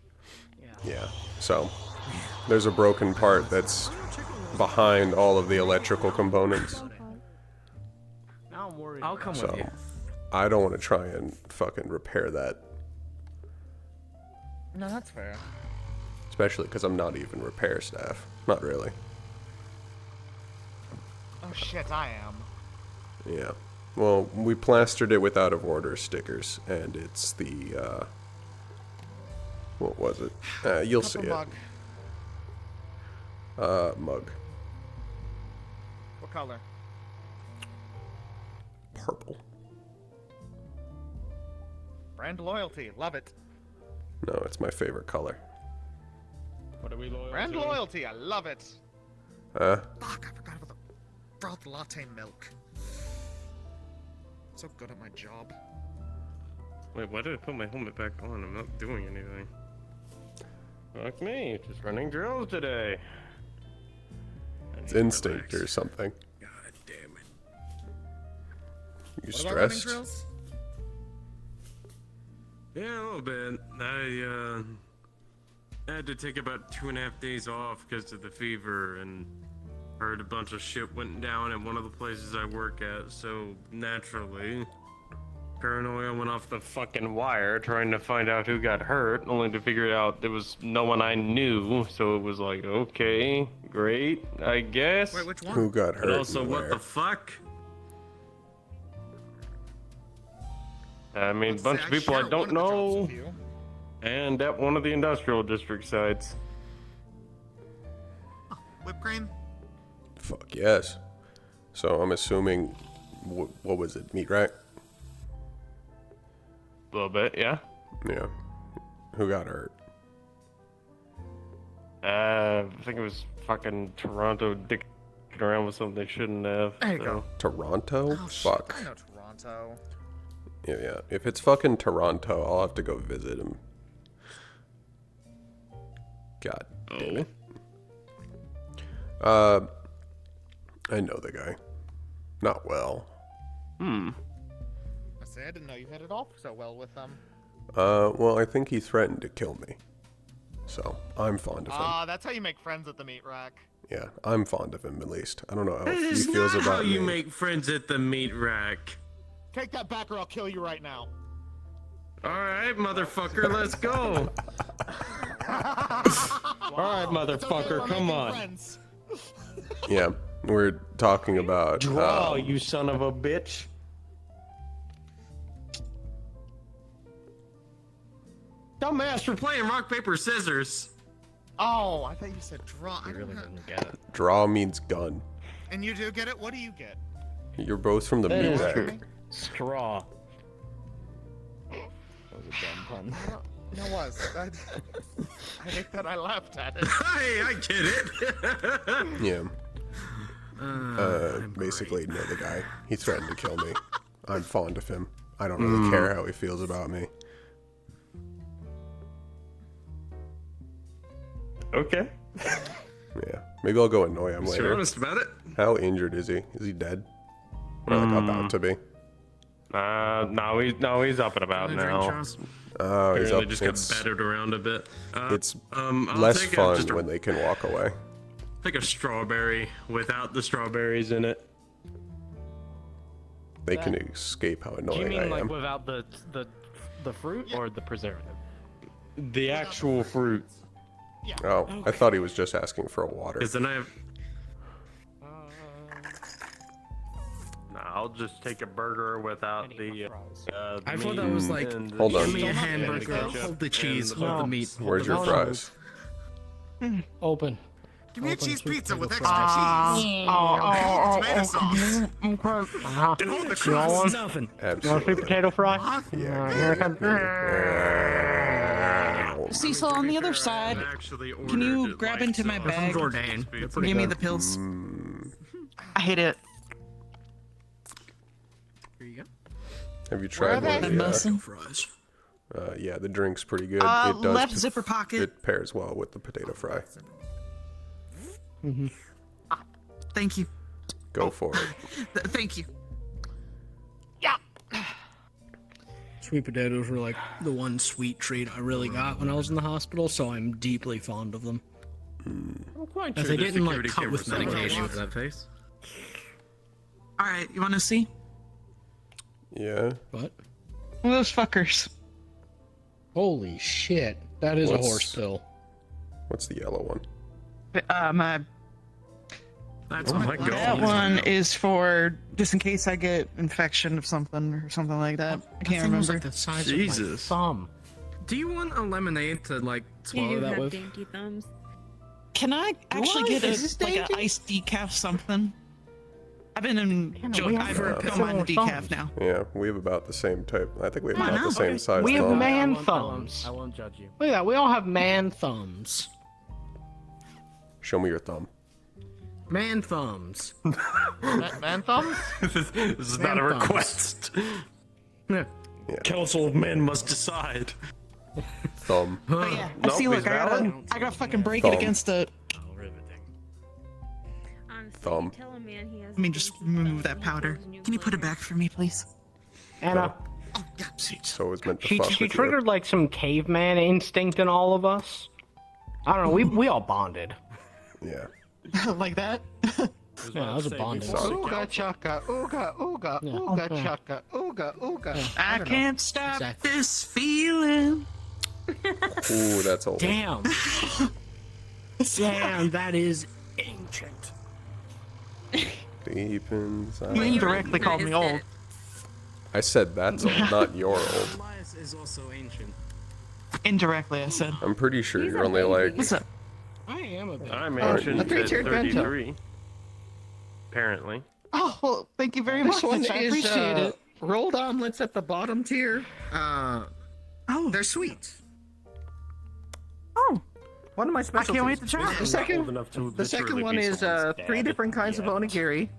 Yeah. So there's a broken part that's behind all of the electrical components. Now I'm worried. I'll come with So you. I don't want to try and fucking repair that, No, that's fair. especially because I'm not even repair staff. Not really. Oh shit, I am. Yeah. Well, we plastered it with out of order stickers, and it's the what was it? You'll see Mug. it. Mug. What color? Purple. Brand loyalty, love it. No, it's my favorite color. What are we loyal Brand to? loyalty, I love it. Huh? Fuck, I forgot about the broth latte milk. So good at my job. Wait, why did I put my helmet back on? I'm not doing anything. Fuck me, just running drills today. It's instinct or something. God damn it. You What about running stressed? drills? Yeah, a little bit. I had to take about 2.5 days off because of the fever, and heard a bunch of shit went down at one of the places I work at, so naturally, Paranoia went off the fucking wire trying to find out who got hurt, only to figure out there was no one I knew, so it was like, okay, great, I guess. Wait, which one? Who got hurt? but also, and what where? the fuck? I mean, a bunch of people I don't know, and at one of the industrial district sites. Whipped cream? Fuck yes. So I'm assuming, what was it? Meat rack? A little bit, yeah. Yeah. Who got hurt? I think it was fucking Toronto dicking around with something they shouldn't have. There you go. Toronto? Oh, shit, Fuck. I know Toronto. Yeah. If it's fucking Toronto, I'll have to go visit him. God damn it. I know the guy. Not well. I say I didn't know you hit it off so well with them. Well, I think he threatened to kill me. So, I'm fond of him. That's how you make friends at the meat rack. Yeah, I'm fond of him at least. I don't know how That he is feels not about how me. you make friends at the meat rack. Take that back or I'll kill you right now. Alright, motherfucker, let's go. Alright, motherfucker, come on. Friends. Yeah, we're talking about... Draw, you son of a bitch. Dumbass, we're playing rock, paper, scissors. Oh, I thought you said draw. You really didn't get it. Draw means gun. And you do get it? What do you get? You're both from the That meat is rack. true. Straw. That was a dumb pun. It was. I hate that I laughed at it. Hey, I get it. Yeah. Basically, know the guy. He threatened to kill me. I'm fond of him. I don't really care how he feels about me. Okay. Yeah. Maybe I'll go annoy him You're later. honest about it? How injured is he? Is he dead? Or like about to be? No, he's up and about now. Oh, he's Apparently up. just got It's, battered around a bit. it's I'll less take fun just a, when they can walk away. take a strawberry without the strawberries in it. They can escape how Do you annoying mean I like am. without the fruit or the preservative? The actual fruit. Oh, I thought he was just asking for a water. Because then I have... Nah, I'll just take a burger without the. I thought that was like, and the Hold on. give me a and the hamburger, ketchup hold the cheese, and the hold the bun. meat. hold Where's the your vegetables. fries? Open. Give me a Open cheese sweet pizza with potato extra fries. cheese. Tomato sauce. Okay. And all the You want crust. one? Nothing. You want a Absolutely. sweet potato fry? Yeah. Here it comes. Cecil, on the other side, Actually can you ordered, grab like, into my some bag? Jourdain. They're pretty Give me good. the pills. Mm, I hate it. Here you go. have you tried they? one of I'm the, busting. Fries. yeah, the drink's pretty good. It does Left zipper pocket. It pairs well with the potato fry. Thank you. Go for it. Thank you. Sweet potatoes were like the one sweet treat I really got when I was in the hospital, so I'm deeply fond of them. I'm quite As sure they the didn't like security cut with cameras medication. with that face. All right, you want to see? Yeah. What? Those fuckers. Holy shit! That is What's- a horse pill. What's the yellow one? That's Oh my what That one is for just in case I get infection of something or something like that. I can't That thing was remember. like the size Jesus. of my thumb. Do you want a lemonade to like You swallow do that have with? dainty thumbs. Can I actually get Is this like an dainty? iced decaf something? I've been in. we have I've similar come on decaf thumbs. now. Yeah, we have about the same type. I think we have Why about the not? same size We have thumb. man I won't- thumbs. I won't judge you. Look at that. We all have man thumbs. Show me your thumb. Man thumbs. Man thumbs? This is Man not a thumbs. request. Yeah. Council of Men must decide. Thumb. But yeah, I Nope, see. Look, he's I gotta, valid. I gotta fucking break Thumb. it against the. Honestly, Thumb. you tell a man he has Let me just dainty remove thumbs that and he powder. pulls new Can you put it glitter. back for me, please? Anna, Oh, yeah, sweet. So it was meant to she fuck she with triggered like some caveman instinct in all of us. I don't know. We all bonded. you. Yeah. Like that? Yeah, that was a bonding. Sorry. Ooga chaka, ooga ooga, Yeah. ooga Yeah. chaka, ooga ooga. I don't know. can't stop Exactly. this feeling. Ooh, that's old. Damn. Damn, that is ancient. Deep inside. You indirectly called me old. I said that's old, not your old. Elias is also ancient. Indirectly, I said. I'm pretty sure He's you're a only baby. like. What's up? I am a bit. I'm Alright, ancient a at three-tiered bento. 33. Apparently. Oh, well, thank you very much. This one I is appreciate it. rolled omelets at the bottom tier. Oh, They're sweet. oh, One of my I specialties. can't wait to try. The second one is 3 different kinds of onigiri.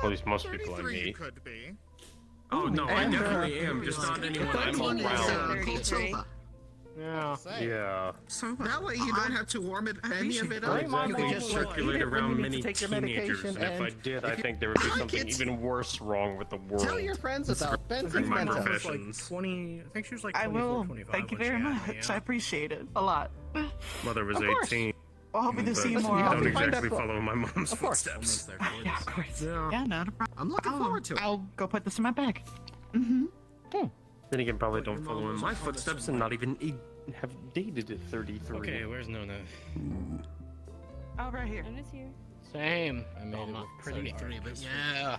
At least most people I meet. Could be. Oh no, I And, definitely am. Just not anyone I'm One is around. cold soba. Yeah. Yeah. That way you don't have to warm it any of it Well, up. exactly. You can just Circulate around many take your teenagers. medication And if I did, I think there would be something kids- even worse wrong with the world. Tell your friends about Ben's in my Bento. profession. 20. I think she was like I 24, will. 25 Thank you when she very had me, much. yeah. I appreciate it a lot. Mother was Of course. 18. Well, hoping to but see you more don't often. exactly follow my mom's Of course. footsteps. Yeah, of course. Yeah. Yeah, not a problem. I'm looking forward to it. I'll go put this in my bag. Then again, probably don't follow in my footsteps and not even have dated at 33. Okay, where's Nona? Oh, right here. I'm just here. Same. I made Well, it not with 33, but yeah.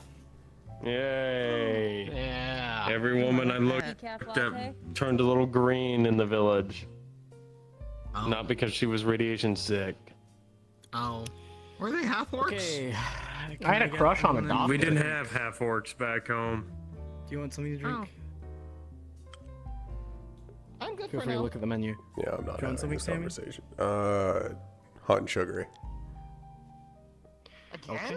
Yay. Yeah. Every woman I looked Decaf at latte. turned a little green in the village. Oh. Not because she was radiation sick. Oh. Were they half orcs? Okay. I had a crush on a doctor. We didn't have half orcs back home. Do you want something to drink? I'm good Feel for free to now. look at the menu. Yeah, I'm not Do you want having something, this Sammy? conversation. Hot and sugary. Again?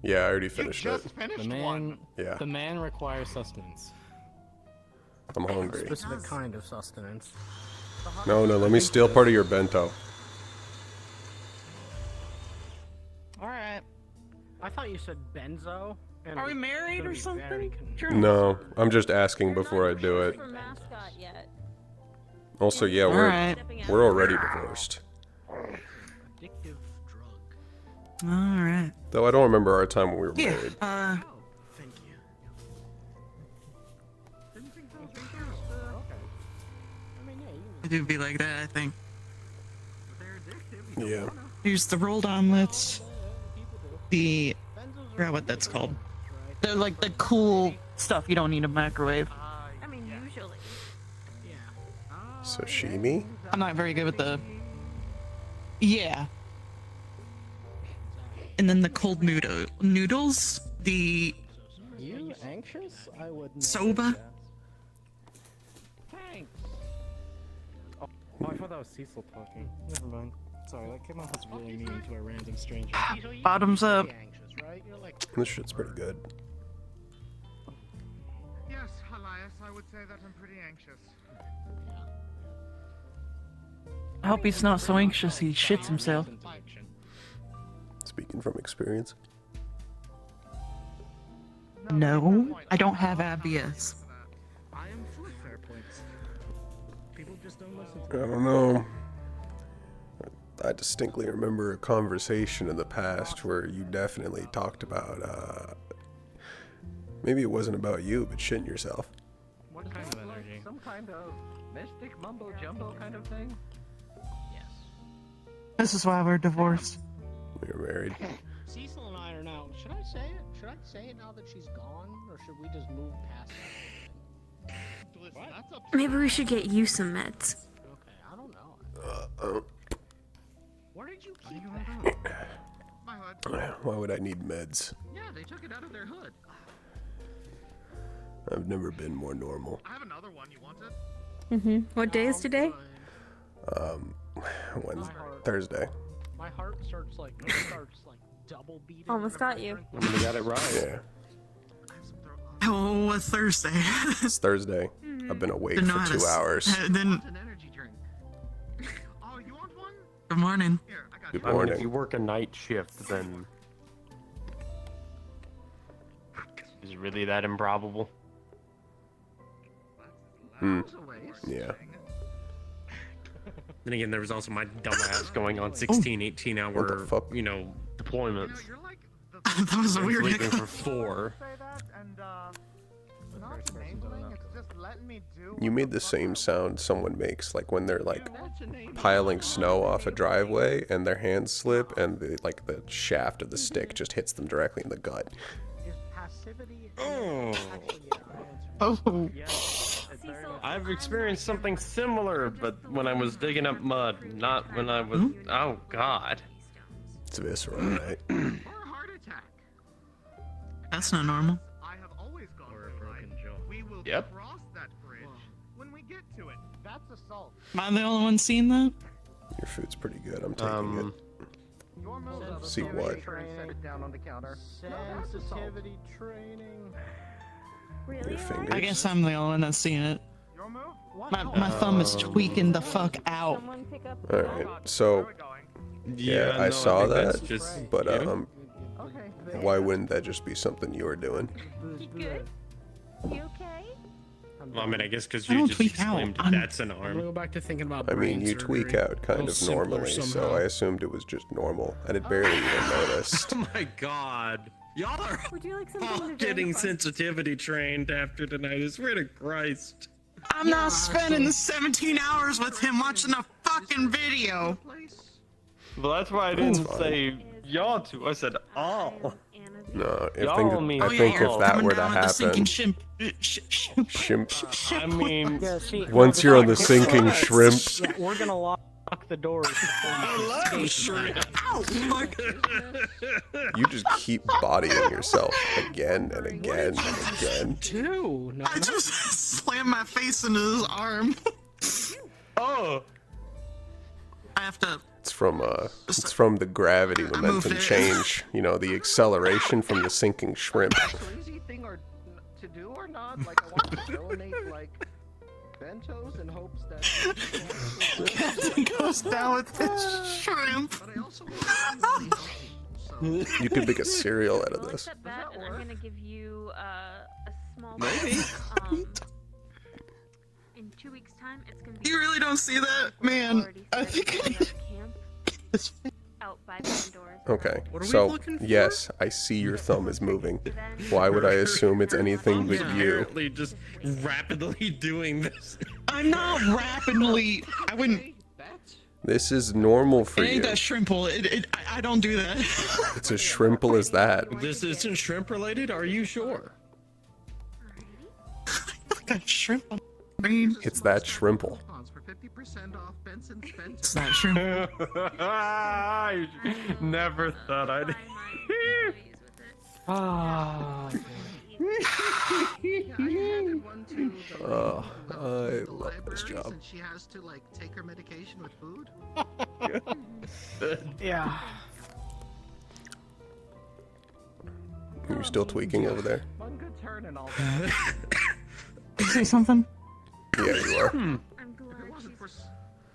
Yeah, I already You finished just it. finished The man. one. Yeah, The man requires sustenance. I'm A hungry. specific kind of sustenance. No, let me steal part of your bento. All right. I thought you said benzo. And Are we it's married gonna or be something? very con- Sure. No, I'm just asking before I do it. For mascot yet. Also, yeah, All right. we're already divorced. Addictive drug. All right. Though I don't remember our time when we were Yeah. married. Thank you. It do be like that, I think. Yeah. Here's the rolled omelets. I forgot what that's called. They're like the cool stuff you don't need a microwave. I mean, usually. Sashimi? I'm not very good with the. Yeah. And then the cold noodles. The You anxious? I would. soba. Thanks. Oh, I thought that was Cecil talking. Never mind. Sorry, that came off as really mean to a random stranger. Bottoms up. Anxious, right? You're like. This shit's pretty good. Yes, Elias, I would say that I'm pretty anxious. I hope he's not so anxious he shits himself. Speaking from experience. No, I don't have IBS. People just don't listen I to don't know. I distinctly remember a conversation in the past where you definitely talked about, maybe it wasn't about you, but shitting yourself. what kind of energy. Some kind of mystic mumbo jumbo kind of thing? Yes. This is why we're divorced. We were married. Cecil and I are now. Should I say it? Should I say it now that she's gone, or should we just move past that? Maybe we should get you some meds. Okay, I don't know. Where did you keep that? My hood. Why would I need meds? Yeah, they took it out of their hood. I've never been more normal. I have another one. You want it? Mm-hmm. What day is today? Wednesday, Thursday. My heart starts like double beating. Almost got you. I mean, you got it right. Yeah, Oh, a Thursday. it's Thursday. I've been awake Didn't know for how to 2 hours. Then, An energy drink. Oh, you want one? good morning. Here, I got Good I mean, if morning. you work a night shift, then is it really that improbable? Hmm. That was a waste. Yeah. Then again, there was also my dumbass going on 16, 18 hour, What the fuck? you know, deployments. You're like the That was a weird Sleeping hiccup. for 4. say that and not enabling, it's just letting me do. You made the same sound someone makes, like when they're like piling snow off a driveway and their hands slip and the shaft of the stick just hits them directly in the gut. Is passivity Oh. Oh. I've experienced something similar, but when I was digging up mud, not when I was. Oh God. It's visceral, right? or a heart attack? That's not normal. I have always gone Or a for broken right. jaw. We will Yep. cross that bridge when we get to it. That's assault. Am I the only one seeing that? Your food's pretty good. I'm taking it. Your move. See what? Set it down on the counter. Sensitivity training. Really? Your Eli? fingers. I guess I'm the only one that's seeing it. Your move. What? My thumb is tweaking the fuck out. Someone pick up. All right. So yeah, I no, saw think that's that, just but you. Okay. why wouldn't that just be something you were doing? You good? You okay? Well, I mean, I guess because I you don't just tweak out. exclaimed I'm- that's an I'm gonna arm. go back to thinking about I mean, brain you tweak surgery. out kind A little of simpler normally, so somehow. I assumed it was just normal. I did barely even noticed. Oh my God. Y'all are Would you like something all to getting drink? sensitivity trained after tonight. I swear to Christ. I'm not spending 17 hours with him watching a fucking video. Well, that's why I didn't fine. say y'all two. I said all. No, if Y'all things, mean I Oh, yeah, think you're if that coming were to down with the sinking happen, shrimp. shimp. I mean, Once you're on the sinking shrimp, Yeah, we're gonna lock the doors. I love shrimp. Ow! Fuck. you just keep bodying yourself again and again and again. Two. No, I just slammed my face into his arm. Oh, I have to. It's from the gravity momentum it. change. You know, the acceleration from the sinking shrimp. Crazy thing or to do or not? Like I want to donate like bentos in hopes that. Captain goes down with his shrimp. But I also want to so You could make a cereal out of We'll this. accept that, and I'm gonna give you a small. Maybe. In 2 weeks' time, it's gonna be. You really don't see that, man. I think I camp out by the doors. Okay, What are we so looking for? yes, I see your thumb is moving. Why would I assume it's anything but you? Apparently just rapidly doing this. I'm not rapidly. I wouldn't. This is normal for It ain't you. that shrimple. I don't do that. It's as shrimple as that. This isn't shrimp related? Are you sure? Got shrimp on my brain. It's that shrimple. coupons for 50% off Benson Spencer. It's that shrimp. I never thought I'd. Ah. Yeah, I handed one to the Oh, lady who I helps with the love this libraries, job. and she has to like take her medication with food. Yeah. You're still tweaking over there? One good turn and all that. Did you say something? Yeah, you are. I'm glad she's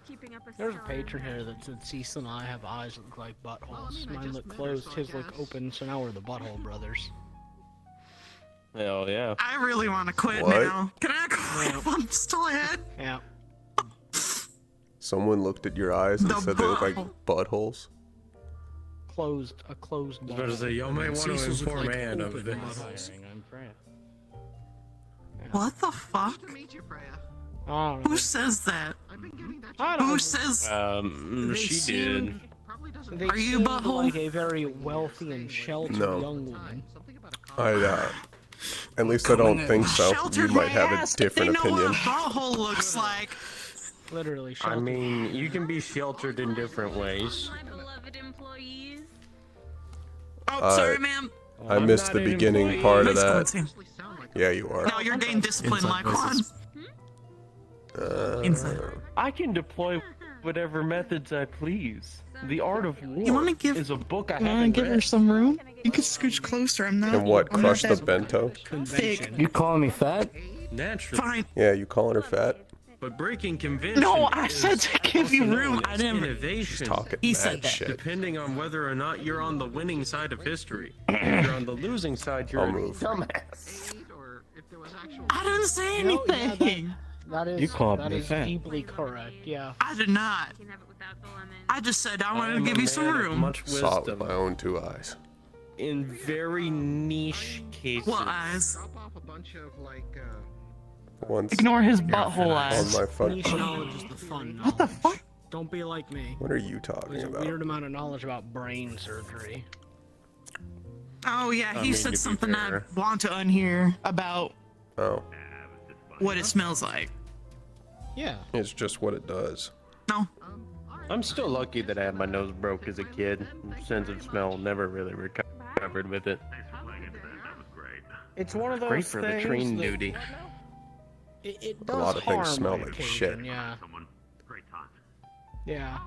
keeping up a There's a solid patron diet. here that said Cecil and I have eyes that look like buttholes. Well, I mean, I Mine just look met her, closed, so I his look guess. open, so now we're the butthole brothers. Hell yeah. I really want to quit What? now. Can I quit while I'm still ahead? Yeah. Someone looked at your eyes and The said they look like butthole. buttholes. A closed I was about to say, y'all may want to Cecil's look inform like Ann of open this. buttholes. I'm Freya. What the fuck? Oh, Who says that? I don't Who know. says? They She seem- did. They Are you seem butthole? like a very wealthy and sheltered No. young woman. At least I don't think so. You Sheltered might my have ass. a different They know opinion. what a butthole looks like. Literally I sheltered. mean, you can be sheltered in different ways. My beloved employees. Oh, sorry, ma'am. I I'm missed not the an beginning employee. part of Nice that. going, Yeah, you are. No, you're getting disciplined like one. I can deploy whatever methods I please. The Art of War You wanna give- is a book I You wanna haven't give her read. some room? You can scooch closer. I'm not. And what, I'm crush not the bento? thick. You calling me fat? Naturally. Fine. Yeah, you calling her fat? But breaking convention. No, I is said to give you also room. known I as didn't. Innovation. Talking He mad said that. shit. Depending on whether or not you're on the winning side of history. If you're on the losing side, you're I'll a move. dumbass. I didn't say No, yeah, anything. That is, You called that me is fat. deeply correct, yeah. I did not. You can have it without the lemon. I just said I wanted am to a give you some man of room. Much Saw it with wisdom my own 2 eyes. in very niche cases. What eyes? Drop off a bunch of like Once Ignore his butthole on eyes. my fuck. Niche knowledge is the fun knowledge. What the fuck? Don't be like me. What are you There's talking a about? weird amount of knowledge about brain surgery. Oh yeah, I he mean, said to be something I fair. want to unhear about Oh, what it smells like. Yeah. it's just what it does. No. I'm still lucky that I had my nose broke as a kid. Sense of smell never really recovered with it. It's one of those Great for things latrine that- duty. It A does lot of things harm smell on like occasion, shit. Yeah. Great time. Yeah.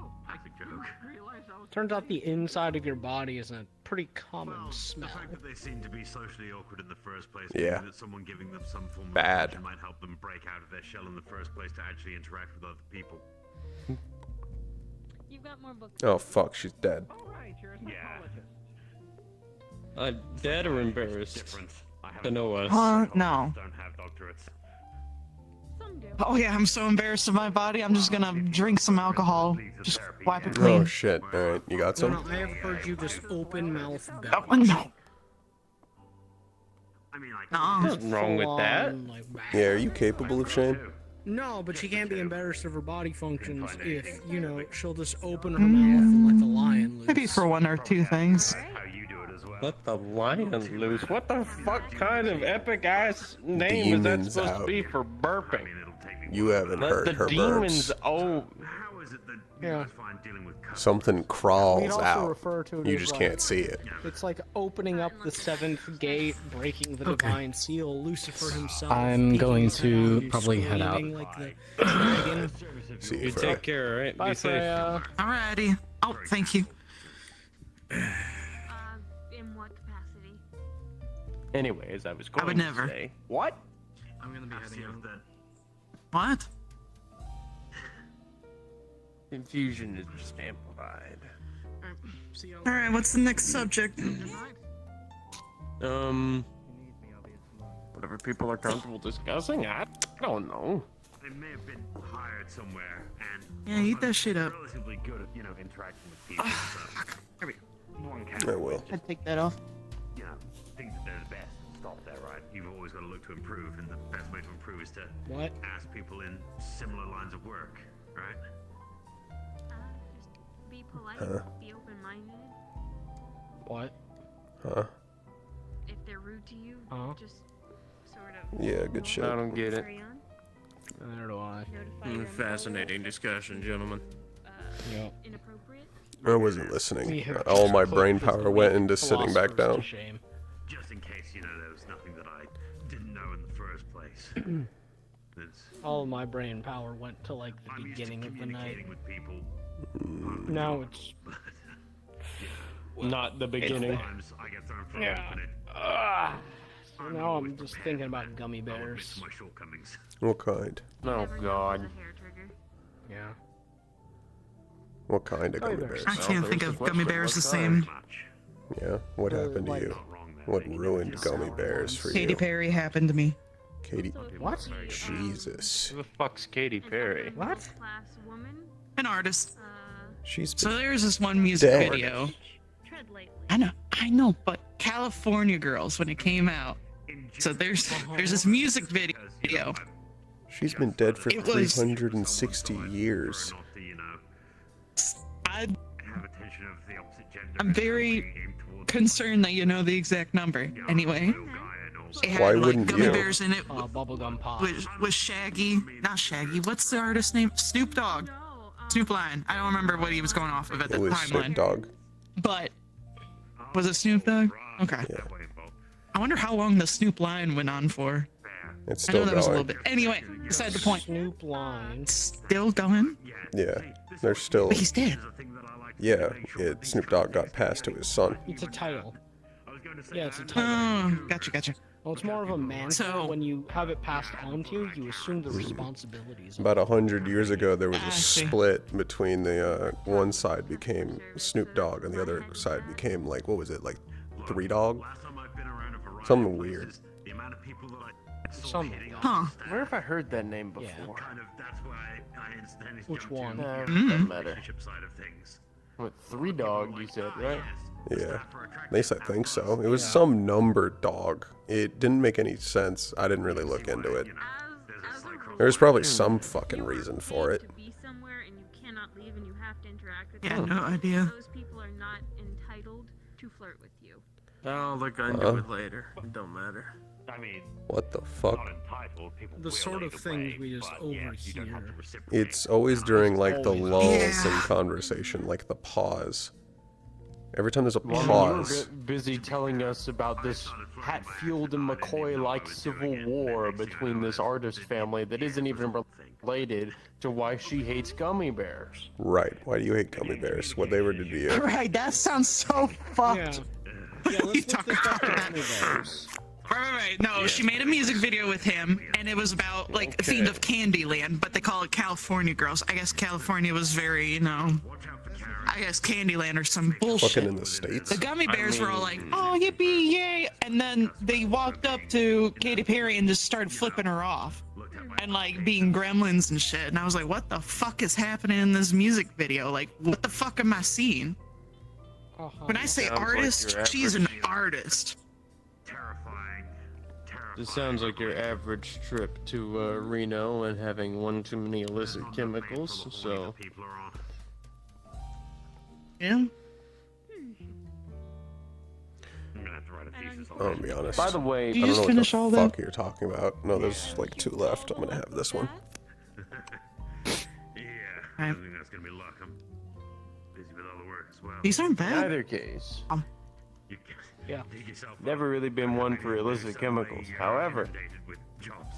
Turns out the inside of your body is a pretty common smell. The fact that they seem to be socially awkward in the first place, Yeah. means that someone giving them some form of Bad. attention might help them break out of their shell in the first place to actually interact with other people. You've got more books. Oh fuck, she's dead. Yeah. Dead or embarrassed? To know us. No. Don't have doctorates. Some do. Oh yeah, I'm so embarrassed of my body. I'm just gonna drink some alcohol. Just wipe it Oh clean. shit. Alright, you got No, some? I have heard you just open mouth Oh, belch. no. I mean, like, No. Nothing wrong with that. Full-on, like, Yeah, are you capable of shame? No, but she can't be embarrassed of her body functions if, you know, she'll just open her mouth and let the lion loose. Maybe for one or two things. how you do it as well. Let the lion loose. What the fuck kind of epic ass name is that Demons supposed out. to be for burping? I mean, it'll take me You haven't Let heard the her demons. burps. Oh, How is it that you Yeah. guys find dealing with customers? Something We'd crawls also out. refer to it You as, just like, can't see it. It's like opening up the seventh gate, breaking the divine seal, Lucifer himself. I'm peeking going his head to out, you probably head out. screaming like the dragon. See you you, take Fred. care, alright? Bye, Be safe. Freya. Alrighty. Oh, thank you. In what capacity? Anyways, I was I going would never. to say. What? I'm gonna be heading out. that What? Confusion is just amplified. See y'all. Alright, what's the next subject? Whatever people are comfortable discussing, I don't know. they may have been hired somewhere and Yeah, eat that shit up. relatively good at, interacting with people. So, I mean, one can I will. I'd take that off. think that they're the best and stop there, right? You've always got to look to improve, and the best way to improve is to What? ask people in similar lines of work, right? Just be polite, be open-minded. What? Huh? If they're rude to you, just sort of. Yeah, good shit. I don't get it. Carry on. Neither do I. Notify your Fascinating discussion, gentlemen. Yep. inappropriate. I wasn't listening. All my brain power went into sitting back down. Shame. Just in case, there was nothing that I didn't know in the first place. All of my brain power went to like the beginning of the night. Communicating with people. Now it's Not the beginning. Sometimes I get thrown for a Yeah. loop, and so now I'm just thinking about gummy bears. my shortcomings. What kind? Oh god. Yeah. What kind of gummy Gummy bears? bears. I can't think of gummy bears the same. Yeah. What happened to like- you? What ruined gummy bears for Katy you? Perry happened to me. Katy. What? Jesus. Who the fuck's Katy Perry? What? Class woman, an artist. She's So there's this one music dead. video. Tread lightly. I know, but California Girls when it came out. So there's this music video. She's been dead for It was- 360 years. I'm very concerned that you know the exact number. Anyway, it had Why like wouldn't gummy you? bears in it Bubblegum pop. with Shaggy, not Shaggy. What's the artist name? Snoop Dogg. Snoop Lion. I don't remember what he was going off of at the It was timeline. Snoop Dogg. But was it Snoop Dogg? Okay. Yeah. I wonder how long the Snoop line went on for. It's I know still that was a little going. bit. Anyway, beside the point. Snoop line. Still going? Yeah, they're still. But he's dead. Yeah, Snoop Dogg got passed to his son. It's a title. Yeah, it's a title. Oh, gotcha. Well, it's more of a mantle. So- When you have it passed on to you, you assume the responsibilities. About 100 years ago, there was a I see. split between the one side became Snoop Dogg and the other side became like, what was it, like Three Dog? Something weird. Something. Huh. Where have I heard that name before? Which one? Doesn't matter. What, Three Dog, you said, right? Yeah, at least I think so. It was some number dog. It didn't make any sense. I didn't really look into it. There's probably some fucking reason for it. To be somewhere and you cannot leave and you have to interact with Yeah, them, no idea. those people are not entitled to flirt with you. I'll look into it later. It don't matter. I mean, What the fuck? not entitled. People The will sort of either things way, we just but yeah, you don't have to overhear. reciprocate. It's always during like the Always. lulls in Yeah. conversation, like the pause. Every time there's a Well, you pause. were busy telling us about this Hatfield and McCoy-like civil war between this artist family that isn't even related to why she hates gummy bears. Right. Why do you hate gummy bears? What they were to do to you? Right, that sounds so fucked. Yeah. Yeah, You let's talk look this up about on Bears. Right. No, she made a music video with him, and it was about like themed of Candyland, but they call it California Girls. I guess California was very, I guess Candyland or some bullshit. Fucking in the States? The gummy bears were all like, "Oh, yippee, yay!" And then they walked up to Katy Perry and just started flipping her off, and like being gremlins and shit. And I was like, "What the fuck is happening in this music video? Like, what the fuck am I seeing?" When I say Sounds like artist, your she's an average- artist. This sounds like your average trip to Reno and having one too many illicit chemicals, so... Yeah. I'm gonna be honest. By the way, I Did you don't just know finish what all the that? fuck you're talking about. No, there's like 2 left. I'm gonna have this one. Yeah, I think that's gonna be luck. I'm busy with other work as well. These aren't in bad. either case, You Yeah. dig yourself up. never really been one for illicit chemicals. However, Inundated with jobs.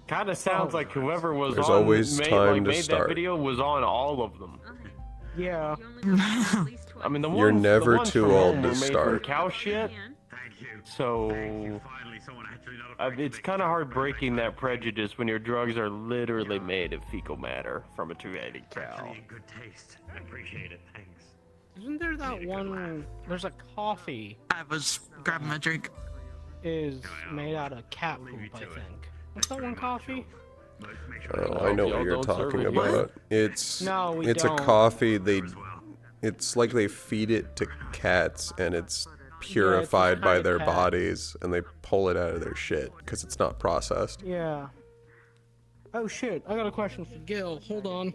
kind of sounds like whoever was There's on always time to made start. that video was on all of them. Yeah. You only have at least I mean, the You're ones, never the ones too from old home to were made start. from cow shit, Thank you. so Finally, someone actually not it's kind of hard breaking that prejudice when your drugs are literally made of fecal matter from a 280 cow. Actually in good taste. I appreciate it. Thanks. Isn't there that one? There's a coffee I was grabbing my drink. is made out of cat poop, I think. What's that one coffee? Oh, I know what Y'all you're don't serve talking it here? about. It's No, we it's don't. a coffee. It's like they feed it to cats and it's purified by kinda their cat. bodies and they pull it out of their shit because it's not processed. Yeah. Oh shit! I got a question for Gil. Hold on.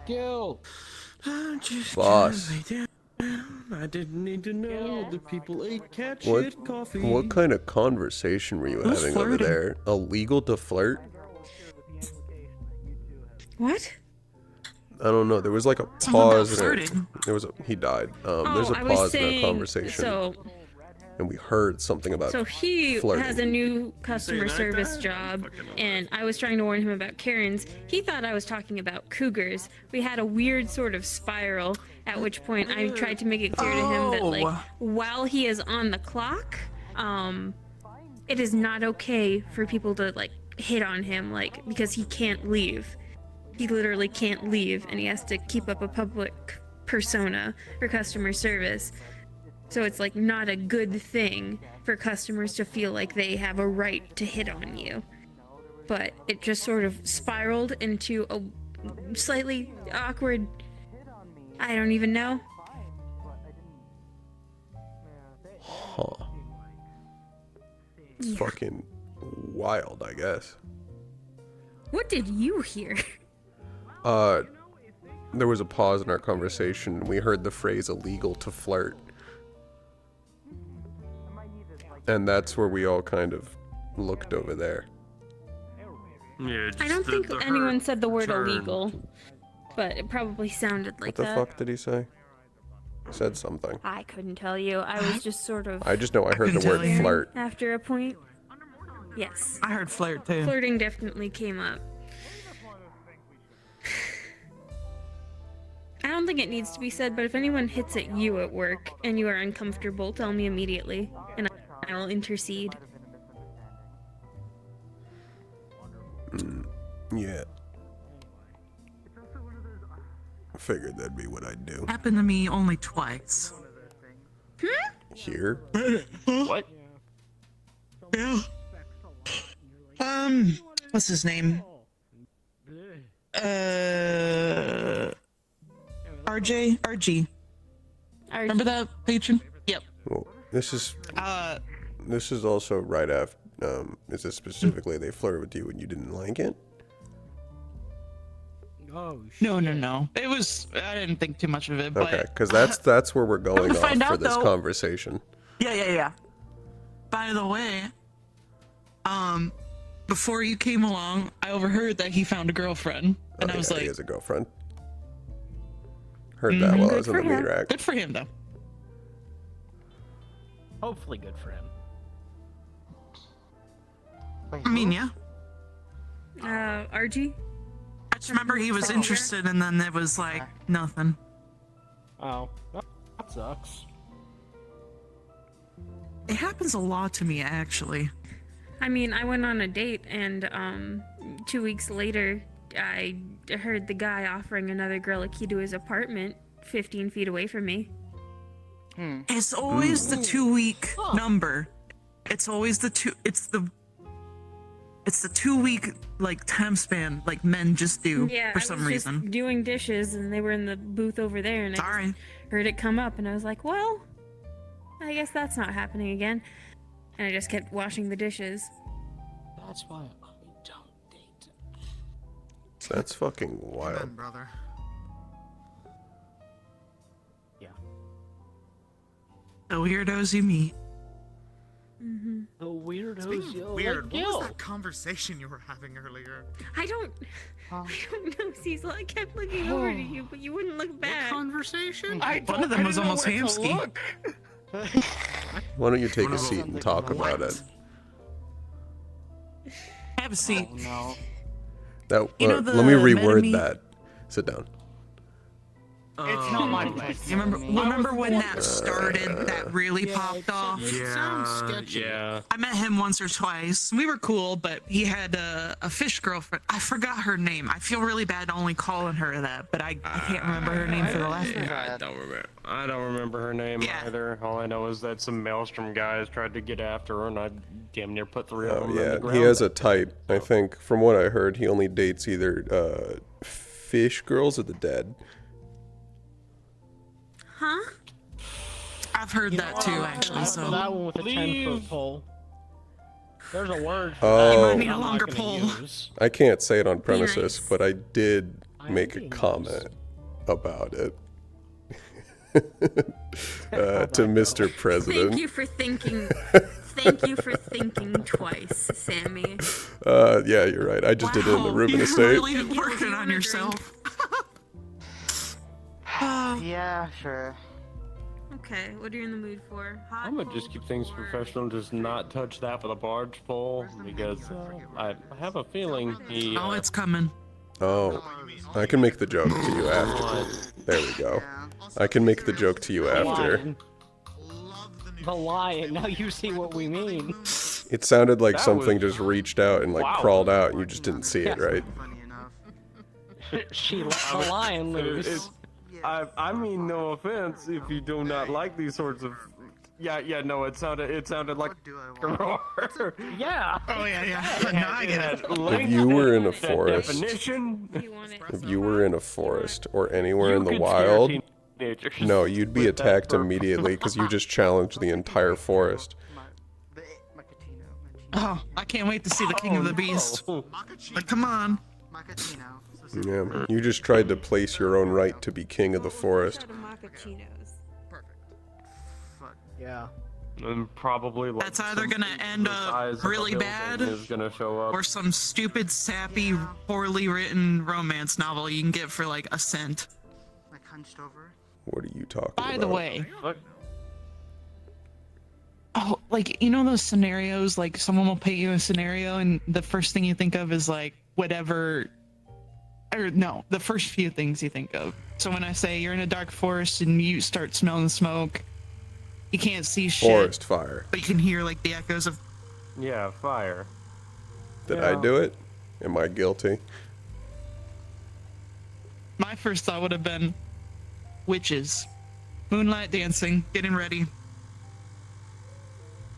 Gil. Boss, I didn't need to know the people ate cat what shit coffee. what kind of conversation were you Who's having over flirting? there? Illegal to flirt? What? I don't know. There was like a Someone pause. got In it. flirted. There was a he died. There's a I was pause in saying, our conversation, so and we heard something about he flirting. has a new customer service job, and I was trying to warn him about Karens. He thought I was talking about cougars. We had a weird sort of spiral, at which point I tried to make it clear to him that, like, Oh. while he is on the clock, it is not okay for people to, like, hit on him, like, because he can't leave. He literally can't leave, and he has to keep up a public persona for customer service. So it's like not a good thing for customers to feel like they have a right to hit on you. But it just sort of spiraled into slightly awkward. I don't even know. Huh. It's Yeah. fucking wild, I guess. What did you hear? There was a pause in our conversation. We heard the phrase illegal to flirt. And that's where we all kind of looked over there. Yeah, I don't think anyone said the word turned. illegal, but it probably sounded like What the that. fuck did he say? He said something. I couldn't tell you. I was just sort of. I just know I heard the couldn't word tell you. flirt. After a point. Yes. I heard flirt too. Flirting definitely came up. I don't think it needs to be said, but if anyone hits at you at work and you are uncomfortable, tell me immediately, and I will intercede. Yeah. I figured that'd be what I'd do. Happened to me only twice. Here? What? Yeah. What's his name? RG. Remember that patron? Yep. Well, this is Uh, also right after. Is this specifically they flirted with you and you didn't like it? Oh, no. It was. I didn't think too much of it, but. Okay, because that's where we're going to off find for out, this though- conversation. Yeah. By the way, before you came along, I overheard that he found a girlfriend, and I was He like, has a girlfriend. Heard that while I was in the meat rack. good for him, though. Hopefully good for him. I mean, yeah. RG? I just remember he was interested, and then it was like nothing. Oh, that sucks. It happens a lot to me, actually. I mean, I went on a date, and 2 weeks later, I heard the guy offering another girl a key to his apartment 15 feet away from me. It's always the 2-week number. It's always the two. It's the 2-week like time span like men just do Yeah, for some I was reason. just doing dishes, and they were in the booth over there, and I just heard it come up, and I was like, well, I guess that's not happening again. And I just kept washing the dishes. That's why I don't date. That's fucking wild. Amen, brother. The weirdos you meet. Mm-hmm. The weirdos. Speaking of weird, what was that conversation you were having earlier? I don't know, Cecil. I kept looking over to you, but you wouldn't look back. Conversation? One of them was almost hamsky. Why don't you take a seat and talk about it? Have a seat. No. That, You know let me the reword Metamine- that. Sit down. It's not my place. Remember when that started? That really popped off. Yeah. I met him once or twice. We were cool, but he had a fish girlfriend. I forgot her name. I feel really bad only calling her that, but I can't remember her name for the life of me. I don't remember her name either. All I know is that some Maelstrom guys tried to get after her, and I damn near put 3 of Oh them in the yeah, ground. he has a type. I think from what I heard, he only dates either fish girls or the dead. Huh? I've heard that too, actually. So that one with a 10-foot pole. There's a word for Oh. that. You might need a I'm not longer gonna pole. use. I can't say it on premises, nice. but I did make a comment about it to Mr. President. Thank you for thinking. Thank you for thinking twice, Sammy. Yeah, you're right. I just did it in the Reuben you're estate. really working on yourself. Yeah, sure. Okay, what are you in the mood for? Hot, I'm gonna cold, just keep things or- professional, just not touch that with a barge pole, because I have a feeling he. Oh, it's coming. Oh, I can make the joke to you after. There we go. I can make the joke to you after. The lion. Now you see what we mean. It sounded like That something was- just reached out and like Wow. crawled out, and you just didn't see it, right? She let the lion loose. I mean no offense if you do not like these sorts of Yeah, no, it sounded like a roar. Yeah. Oh yeah. No, I get it. If you were in a forest, Definition. if you were in a forest or anywhere You in the could wild, scare teenagers no, you'd be with that attacked purple. immediately because you just challenged the entire forest. Oh, I can't wait to see the King of the Beast. Like, come on. Yeah, you just tried to place your own right to be king of the forest. Yeah. And probably like That's either gonna end up really bad, is gonna show up. or some stupid, sappy, poorly written romance novel you can get for like a cent. Like hunched over. What are you talking By about? the way, oh, like, you know those scenarios, like someone will paint you a scenario and the first thing you think of is like whatever, or no, the first few things you think of. So when I say you're in a dark forest and you start smelling smoke, you can't see shit, Forest fire. but you can hear like the echoes of. Yeah, fire. Did I do it? Am I guilty? My first thought would have been witches, moonlight dancing, getting ready.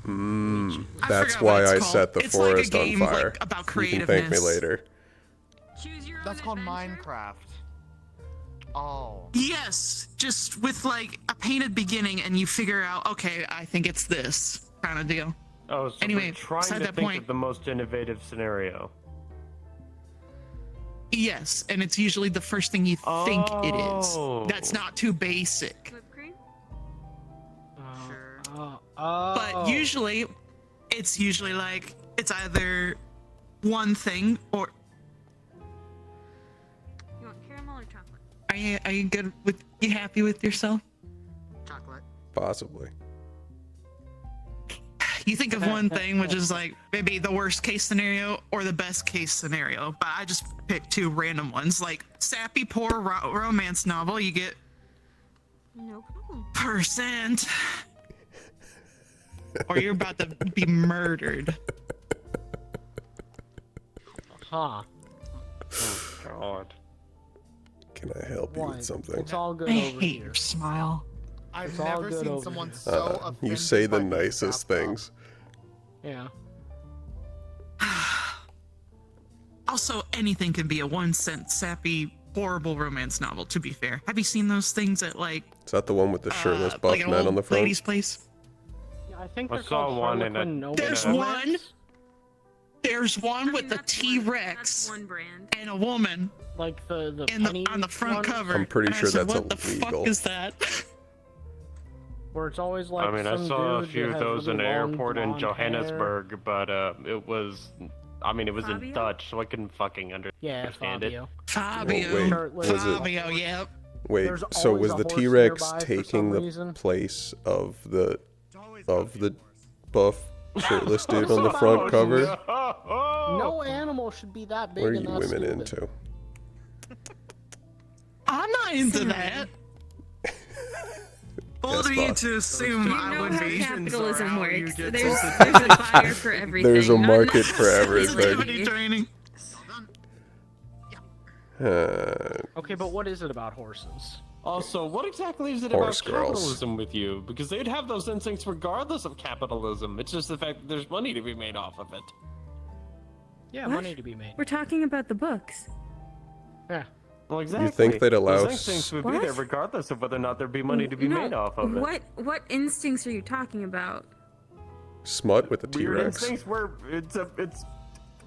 That's forgot what why it's I called. set the It's like a forest game, on fire. like, about You can thank me creativeness. later. That's called Minecraft. Oh. Yes, just with like a painted beginning, and you figure out, okay, I think it's this kind of deal. Oh, so Anyway, we're trying beside to that think point- of the most innovative scenario. Yes, and it's usually the first thing you think it Oh. is. That's not too basic. But usually, it's usually like, it's either one thing or. You want caramel or chocolate? Are you good with, you happy with yourself? Chocolate. Possibly. You think of one thing, which is like maybe the worst case scenario or the best case scenario, but I just picked two random ones. Like sappy, poor romance novel, you get No problem. %, or you're about to be murdered. Huh. Oh God. Can I help you with something? It's all good I over hate here. your smile. I've It's all never good seen over someone here. so offended. You say the by being nicest dropped off. things. Yeah. Also, anything can be a 1 cent, sappy, horrible romance novel, to be fair. Have you seen those things at like, Is that the one with the shirtless buff like an man old on the front? lady's place? Yeah, I think I they're saw called one in a- Harlequin No There's Man's one. Romance. There's one with a That's T-Rex one brand. and a woman Like the in the penny on the front one, cover. I'm pretty And I sure said, that's what the illegal. fuck is that? where it's always like. I mean, I some saw a dude few that of has those in the really long airport in blonde hair. Johannesburg, but it was, I mean, it was in Fabio? Dutch, so I couldn't fucking Yeah, understand it. Fabio. Fabio. Wait, Shirtless. was it- Fabio, yep. Wait, There's so always was a the horse T-Rex nearby for taking some the reason. place of the buff shirtless dude on the front cover? No animal should be that big What are and you that women stupid. into? I'm not into that. Bold of you boss. to assume You I know would how be. capitalism works. There's a buyer for everything. There's a not market for necessarily. Sensitivity training. Okay, but what is it about horses? Also, what exactly is it Horse about girls. capitalism with you? Because they'd have those instincts regardless of capitalism. It's just the fact that there's money to be made off of it. Yeah, What? money to be made. We're talking about the books. Yeah. Well, exactly. think they'd allow those instincts would be What? there regardless of whether or not there'd be money to be No, made off of it. What instincts are you talking about? Smut with the Weird T-Rex. instincts where it's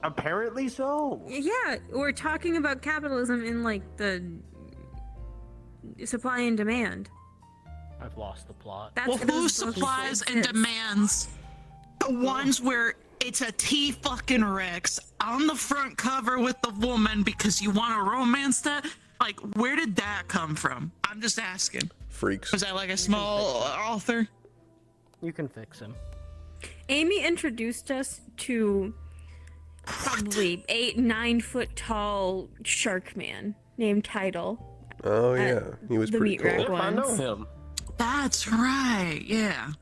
apparently so. Yeah, we're talking about capitalism in like the supply and demand. I've lost the plot. That's Well, who those books supplies and exist. demands? The ones where it's a T fucking Rex on the front cover with the woman because you want to romance that? Like, where did that come from? I'm just asking. Freaks. Was that like a small author? You can fix him. Amy introduced us to probably 8-9 foot tall shark man named Tidal. Oh yeah, he was the pretty meat cool. rack Yep, I know ones. him. That's right, yeah.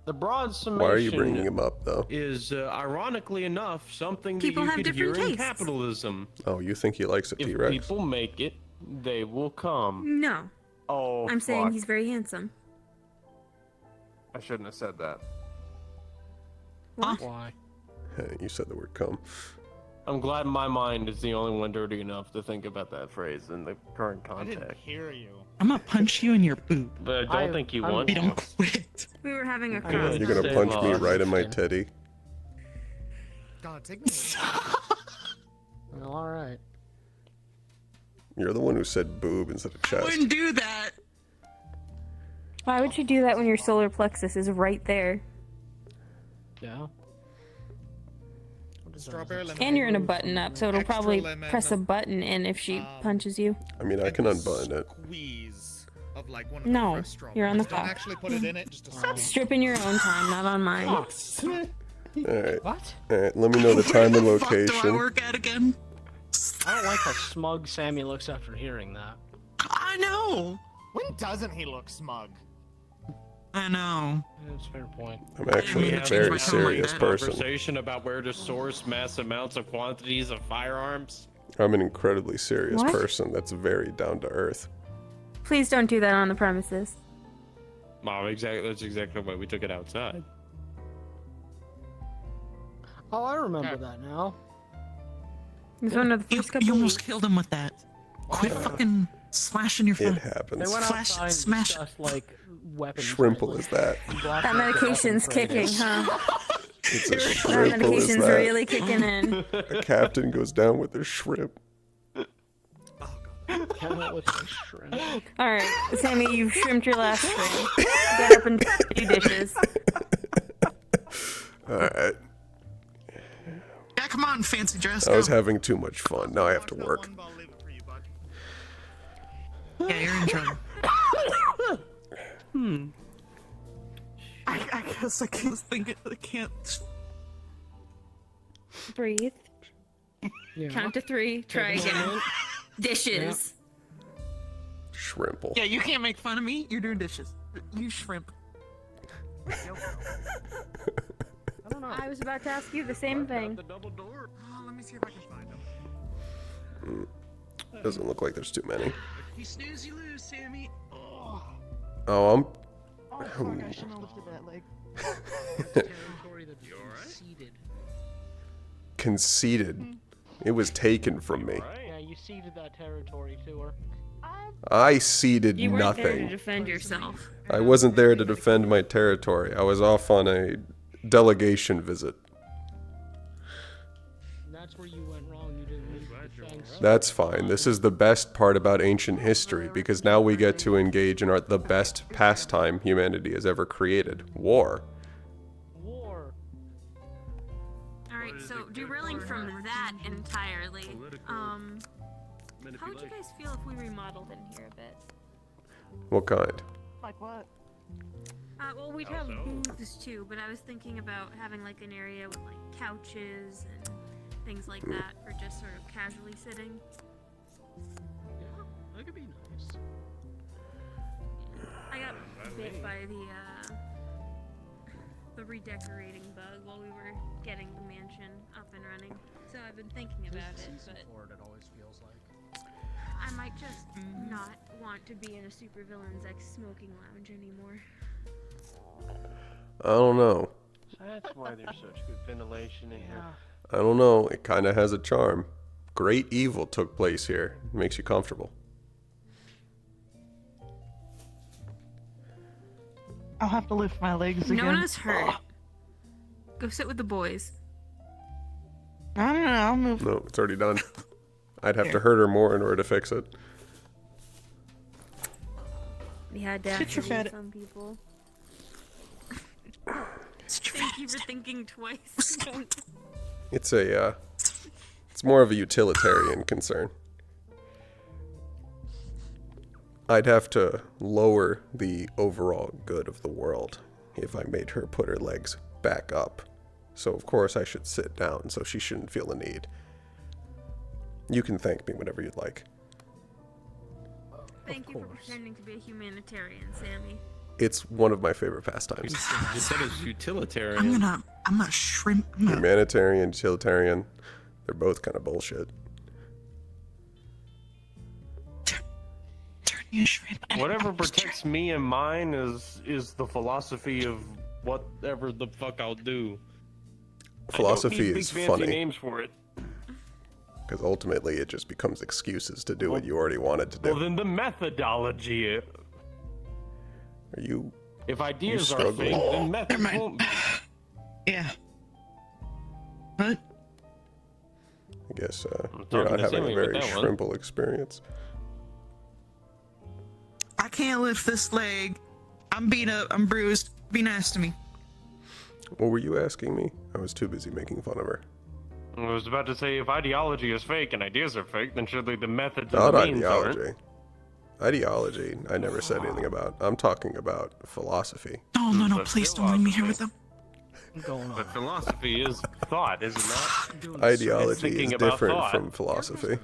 The broad summation Why are you bringing him up though? is, ironically enough, something People that have you could hear different in tastes. capitalism. Oh, you think he likes a If T-Rex? people make it, they will come. No, Oh, I'm saying fuck. he's very handsome. I shouldn't have said that. Why? You said the word cum. I'm glad my mind is the only one dirty enough to think about that phrase in the current I didn't context. hear you. I'm gonna punch you in your boot. But I don't think you want We to. don't quit. We were having a You're cross. You're gonna punch me right in my teddy. God, take me. Well, alright. You're the one who said boob instead of I chest. wouldn't do that. Why would you do that when your solar plexus is right there? Yeah. Strawberry lemon. And you're in a button up, so it'll Extra probably lemon, press a button in if she punches you. I mean, I can unbutton it. Squeeze of like one of the No, fresh strawberries. you're on the Don't top. actually put it in it. Just a Strip in your own time, not on mine. Alright. What? Alright, let me know the time and Where the fuck do I location. work at again? I don't like how smug Sammy looks after hearing that. I know. When doesn't he look smug? I know. That's a fair point. I'm actually a very serious person. Conversation about where to source mass amounts of quantities of firearms. I'm an incredibly serious What? person that's very down to earth. Please don't do that on the premises. Mom, that's exactly why we took it outside. Oh, I remember that now. It was one of the first couple You almost weeks. killed him with that. Quit fucking slashing your phone. It happens. They went Flash, outside and smash. discussed, like, weapons. Shrimple is that. That medication's kicking, huh? It's a That shrimple is medication's that. really kicking in. A captain goes down with a shrimp. Cannot with the shrimp. Alright, Sammy, you've shrimped your last shrimp. Get up and do dishes. Alright. Yeah, come on, fancy dress. I was go. having too much fun. Now I have to work. Yeah, you're in trouble. I guess I can't think it. I can't. Breathe. Yeah. Count to 3. Try Take a again. moment. Dishes. Shrimple. Yeah, you can't make fun of me. You're doing dishes. You shrimp. I don't know. I was about to ask you the same thing. Oh, let me see if I can find him. Doesn't look like there's too many. You snooze, you lose, Sammy. Oh, Oh, I'm. fuck, I shouldn't have lifted that leg. Territory that you ceded. Conceded. It was taken from me. Yeah, you ceded that territory to her. I ceded You weren't there to nothing. defend yourself. I wasn't there to defend my territory. I was off on a delegation visit. And that's where you went wrong. You didn't lead the defense. That's fine. This is the best part about ancient history because now we get to engage in the best pastime humanity has ever created: war. War. Alright, so derailing from that entirely, how would you guys feel if we remodeled in here a bit? What kind? Like what? Well, we'd have booths too, but I was thinking about having like an area with like couches and things like that for just sort of casually sitting. Yeah, that could be nice. I got bit by the redecorating bug while we were getting the mansion up and running. So I've been thinking about it, but It always feels like. I might just not want to be in a supervillain's ex-smoking lounge anymore. I don't know. That's why there's such good ventilation in here. I don't know. It kind of has a charm. Great evil took place here. It makes you comfortable. I'll have to lift my legs again. Nona's hurt. Go sit with the boys. I don't know. I'll move. No, it's already done. I'd have to hurt her more in order to fix it. We had to Sit your actually fat- some people. Thank you for thinking twice. It's a, it's more of a utilitarian concern. I'd have to lower the overall good of the world if I made her put her legs back up. So of course I should sit down, so she shouldn't feel the need. You can thank me whenever you'd like. Thank you for pretending to be a humanitarian, Sammy. It's one of my favorite pastimes. You said it's utilitarian. I'm gonna shrimp. I'm gonna, Humanitarian, utilitarian, they're both kind of bullshit. turn You shrimp. Whatever protects me and mine is the philosophy of whatever the fuck I'll do. Philosophy I don't need is big fancy funny. names for it. Because ultimately it just becomes excuses to do what you already wanted to do. Well, then the methodology. Are you? If ideas are struggling? fake, then methods won't be. Yeah. What? I guess you're talking not to having Sammy a with very that one. shrimple experience. I can't lift this leg. I'm beat up. I'm bruised. Be nice to me. What were you asking me? I was too busy making fun of her. I was about to say, if ideology is fake and ideas are fake, then surely the methods Not and the means ideology. aren't. Ideology, I never said anything about. I'm talking about philosophy. No, But please don't leave me here with them. But philosophy is thought, is it not? Ideology It's thinking is about different thought. from philosophy.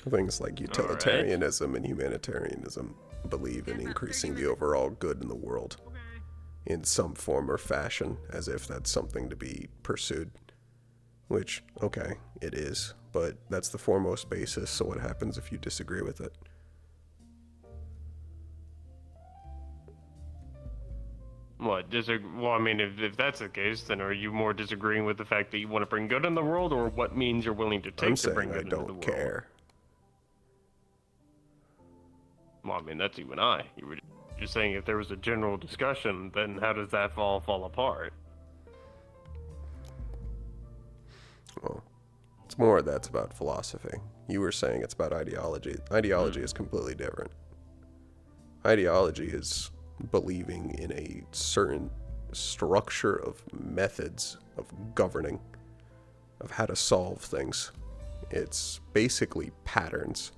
Things like utilitarianism and humanitarianism believe in increasing the overall good in the world in some form or fashion, as if that's something to be pursued. Which, okay, it is, but that's the foremost basis, so what happens if you disagree with it? What, well, I mean, if that's the case, then are you more disagreeing with the fact that you want to bring good in the world, or what means you're willing to take I'm to saying bring I good into the don't world? care. Well, I mean, that's you and I. You were just saying if there was a general discussion, then how does that fall apart? Well, it's more that's about philosophy. You were saying it's about ideology. Ideology is completely different. Ideology is believing in a certain structure of methods of governing, of how to solve things. It's basically patterns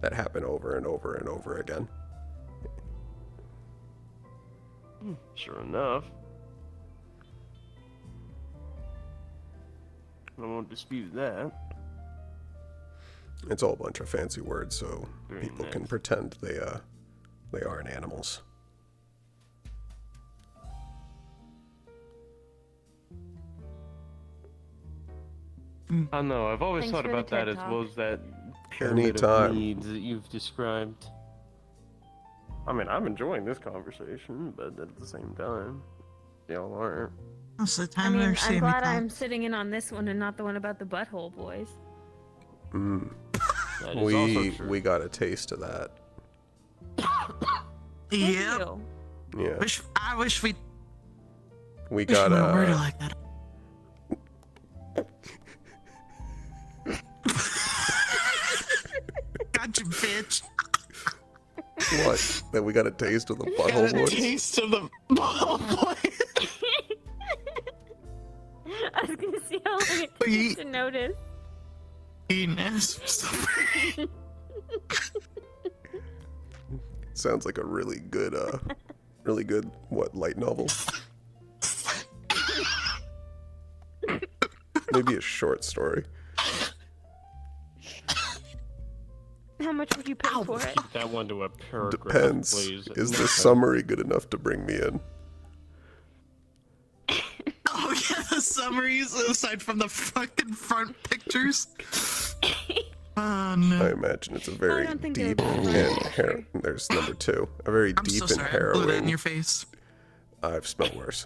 that happen over and over and over again. Sure enough. I won't dispute that. It's all a bunch of fancy words so Very people nice. can pretend they aren't animals. I know, I've always Thanks thought for the about that TED as Talk. well as that pyramid of Anytime. needs that you've described. I mean, I'm enjoying this conversation, but at the same time, y'all aren't. Most of the I time, mean, they're I'm seeing me glad talk. I'm sitting in on this one and not the one about the butthole boys. That is also true. We got a taste of that. Thank Yep. you. Yeah. I wish we We got would have worded it like that. Gotcha, bitch. what? That we got a taste of the Got butthole a boys? taste of the butthole boy. I was gonna see how long it takes to notice. Eating ass for some reason. Sounds like a really good what, light novel? Maybe a short story. How much would you pay for it? Keep that one to a paragraph, Depends. please. Is No the offense. summary good enough to bring me in? Oh yeah, the summaries aside from the fucking front pictures. Oh no. I imagine it's a very don't think deep it'll be and there's number two. A very I'm deep so and sorry. I blew that in harrowing. your face. I've smelled worse.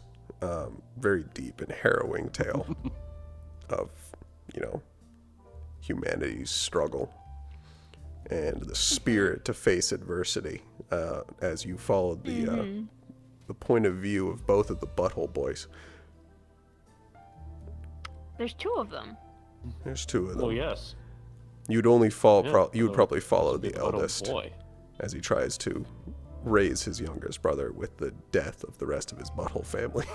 Very deep and harrowing tale of, humanity's struggle and the spirit to face adversity as you followed the point of view of both of the butthole boys. There's two of them. There's two of them. Well, yes. You'd only fall. Yeah, You would although probably follow it's a the big butthole eldest boy. as he tries to raise his youngest brother with the death of the rest of his butthole family.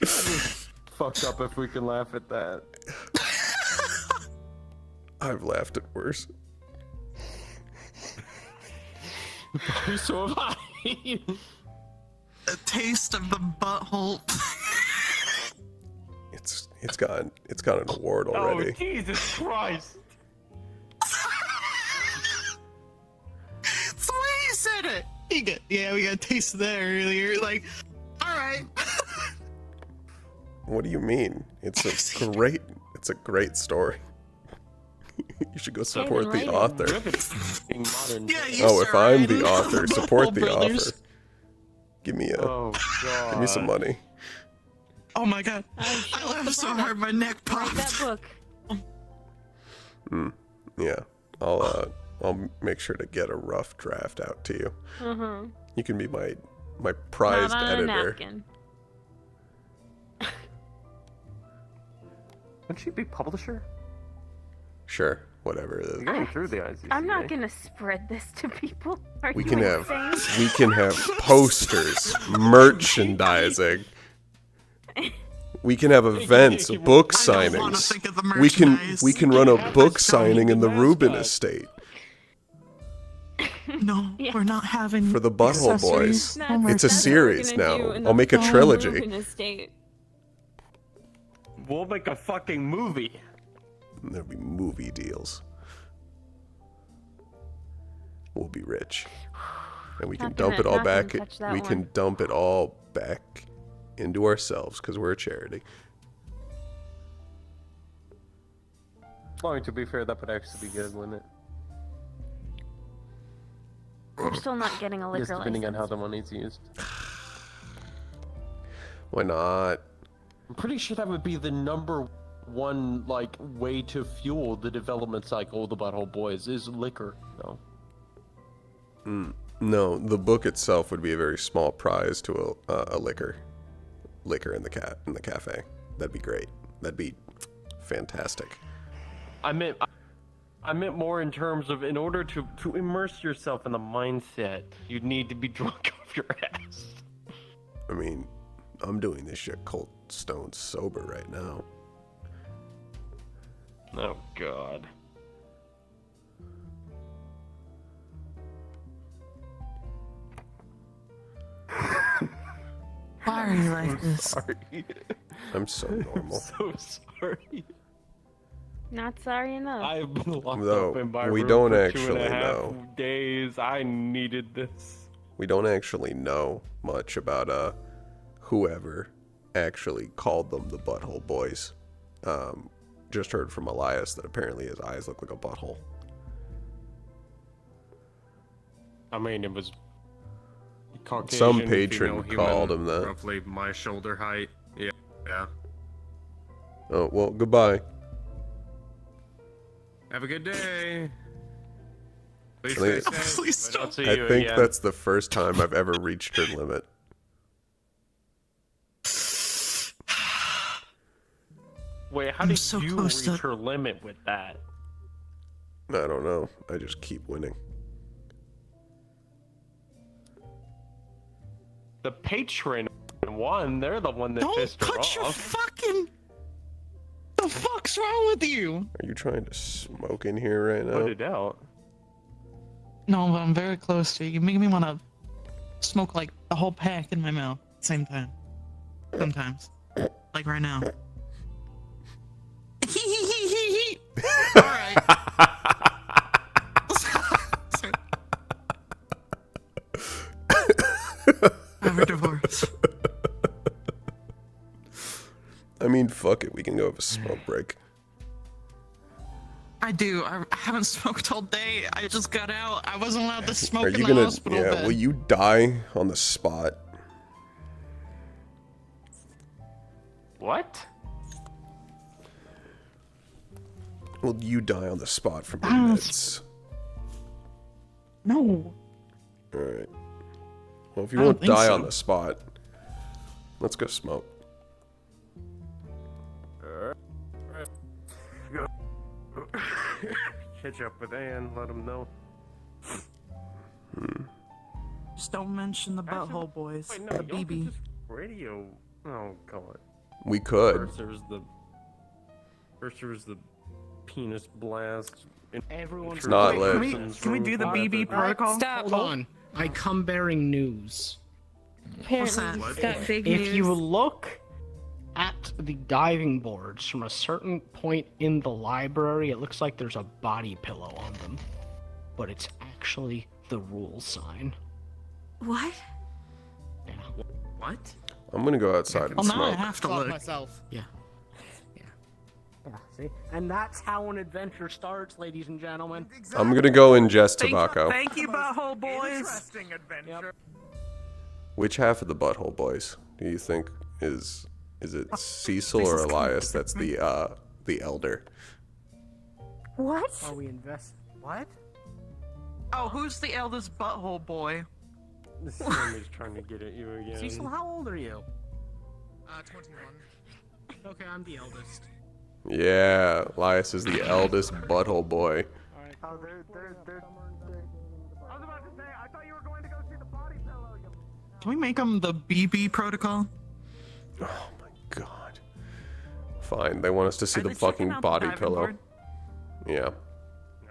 Fucked up if we can laugh at that. I've laughed at worse. So have I. A taste of the butthole. It's got an award already. Oh, Jesus Christ. That's the way you said it. We got a taste of that earlier. Like, all right. What do you mean? It's a great story. You should go support the author. Yeah, you Oh, if I'm started. the author, support the Brothers. author. Give me God. some money. Oh my god. I laughed so hard my neck popped. That book. Yeah, I'll make sure to get a rough draft out to you. You can be my prized Not on a editor. napkin. Would she be publisher? Sure, whatever. You're going through the ICCA. I'm not gonna spread this to people. Are We you can insane? have posters, merchandising. We can have events, book signings. We can run a book signing in the Rubin estate No, we're not having for the Butthole accessories. Boys. Oh my It's a God. series now. I'll make a trilogy. We'll make a fucking movie. There'll be movie deals. We'll be rich, and we can dump it all back. We can dump it all back into ourselves because we're a charity. Well, to be fair, that would actually be good, wouldn't it? We're still not getting a liquor Just depending on license. how the money's used. Why not? I'm pretty sure that would be the number one way to fuel the development cycle of the Butthole Boys is liquor. No. No, the book itself would be a very small prize to a liquor in the cafe. That'd be great. That'd be fantastic. I meant more in terms of in order to immerse yourself in the mindset, you'd need to be drunk off your ass. I mean, I'm doing this shit cold stone sober right now. Oh God. Why are you like this? Sorry. I'm so normal. So sorry. Not sorry enough. I've been locked Though, up in my we room don't for actually 2.5 know. days. I needed this. We don't actually know much about whoever actually called them the Butthole Boys. Just heard from Elias that apparently his eyes look like a butthole. I mean, it was Caucasian. Some patron female called human, him that. Roughly my shoulder height. Yeah. Yeah. Oh, well, goodbye. Have a good day. Please I stay think- safe. Please I'll don't. see I you think again. that's the first time I've ever reached her limit. Wait, how I'm did so you close to- reach her limit with that? I don't know. I just keep winning. The patron won. They're the one that Don't pissed her put your off. fucking. The fuck's wrong with you? Are you trying to smoke in here right Put now? it out. No, but I'm very close to you. You make me want to smoke like the whole pack in my mouth at the same time. Sometimes. Like right now. Alright. Have a divorce. I mean, fuck it. We can go have a smoke break. I do. I haven't smoked all day. I just got out. I wasn't allowed to smoke Are in you the gonna? hospital Yeah. bed. Will you die on the spot? What? Will you die on the spot from your That's- meds? No. All right. Well, if you I don't won't think die so. on the spot, let's go smoke. Catch up with Ann. Let him know. Just don't mention the butthole boys. Wait, no, the y'all can BB. just radio. Oh God. We could. First there was the penis blast. Everyone's not Wait, lit. Can we do the BB protocol? Stop. Hold on. I come bearing news. What's Apparently, that? it's got big If news. you look at the diving boards from a certain point in the library, it looks like there's a body pillow on them. But it's actually the rule sign. What? Yeah. What? I'm gonna go outside and Well, now I smoke. have to Fuck look. myself. Yeah. Yeah, see? And that's how an adventure starts, ladies and gentlemen. I'm gonna go ingest tobacco. Thank you, butthole boys. Interesting adventure. Which half of the butthole boys do you think is it Cecil or Elias that's the elder? What? Are we invest? What? Oh, who's the eldest butthole boy? Sammy's trying to get at you again. Cecil, how old are you? 21. Okay, I'm the eldest. Yeah, Elias is the eldest butthole boy. Alright. Oh, they're. I was about to say, I thought you were going to go see the body pillow. Can we make them the BB protocol? Oh my god. Fine, they want us to see Are the they checking fucking out the body diving pillow. board? Yeah,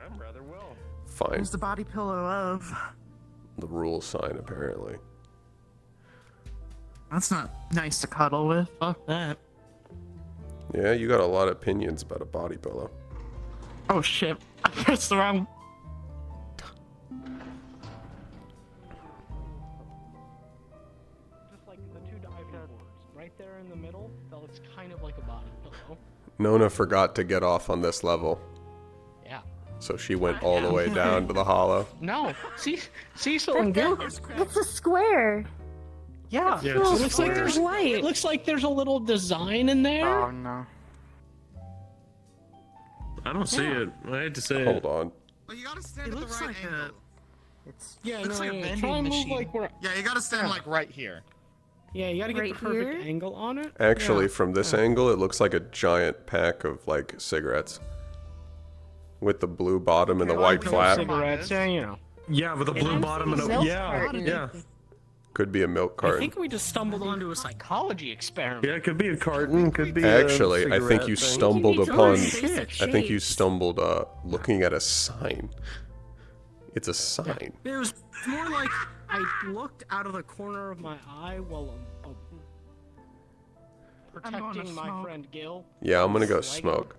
I'm rather well. fine. Who's the body pillow of? The rule sign, apparently. That's not nice to cuddle with. Fuck that. Yeah, you got a lot of opinions about a body pillow. Oh shit. I pressed the wrong. Just like the two diving boards. Right there in the middle, that looks kind of like a body pillow. Nona forgot to get off on this level, Yeah. so she went all the way down to the hollow. No, Cecil and Gil. It's a square. Yeah, Yeah, it it's looks like there's white. It looks like there's a little design in there. Oh no. I don't see it. I hate to say Hold it. on. Well, you gotta stand It at the looks right like angle. It's. Yeah, Looks no, like a yeah, vending try and move machine. like where. Yeah, you gotta stand like right here. Yeah, you gotta get Right the perfect here? angle on it. Actually, Yeah. from this angle, it looks like a giant pack of, like, cigarettes. With the blue bottom and the Okay, white well, flap. Cigarettes, yeah, you know. Yeah, with a blue I'm bottom and seeing a milk yeah, carton. yeah, Could be a milk I carton. think we just stumbled onto a psychology experiment. yeah. It could be a carton. Could be. Actually, a I think cigarette you thing. stumbled You need to upon. learn basic I think you shapes. stumbled looking at a sign. It's a sign. It was more like I looked out of the corner of my eye while I'm going to protecting my smoke. friend Gil. Yeah, I'm gonna go Lego. smoke.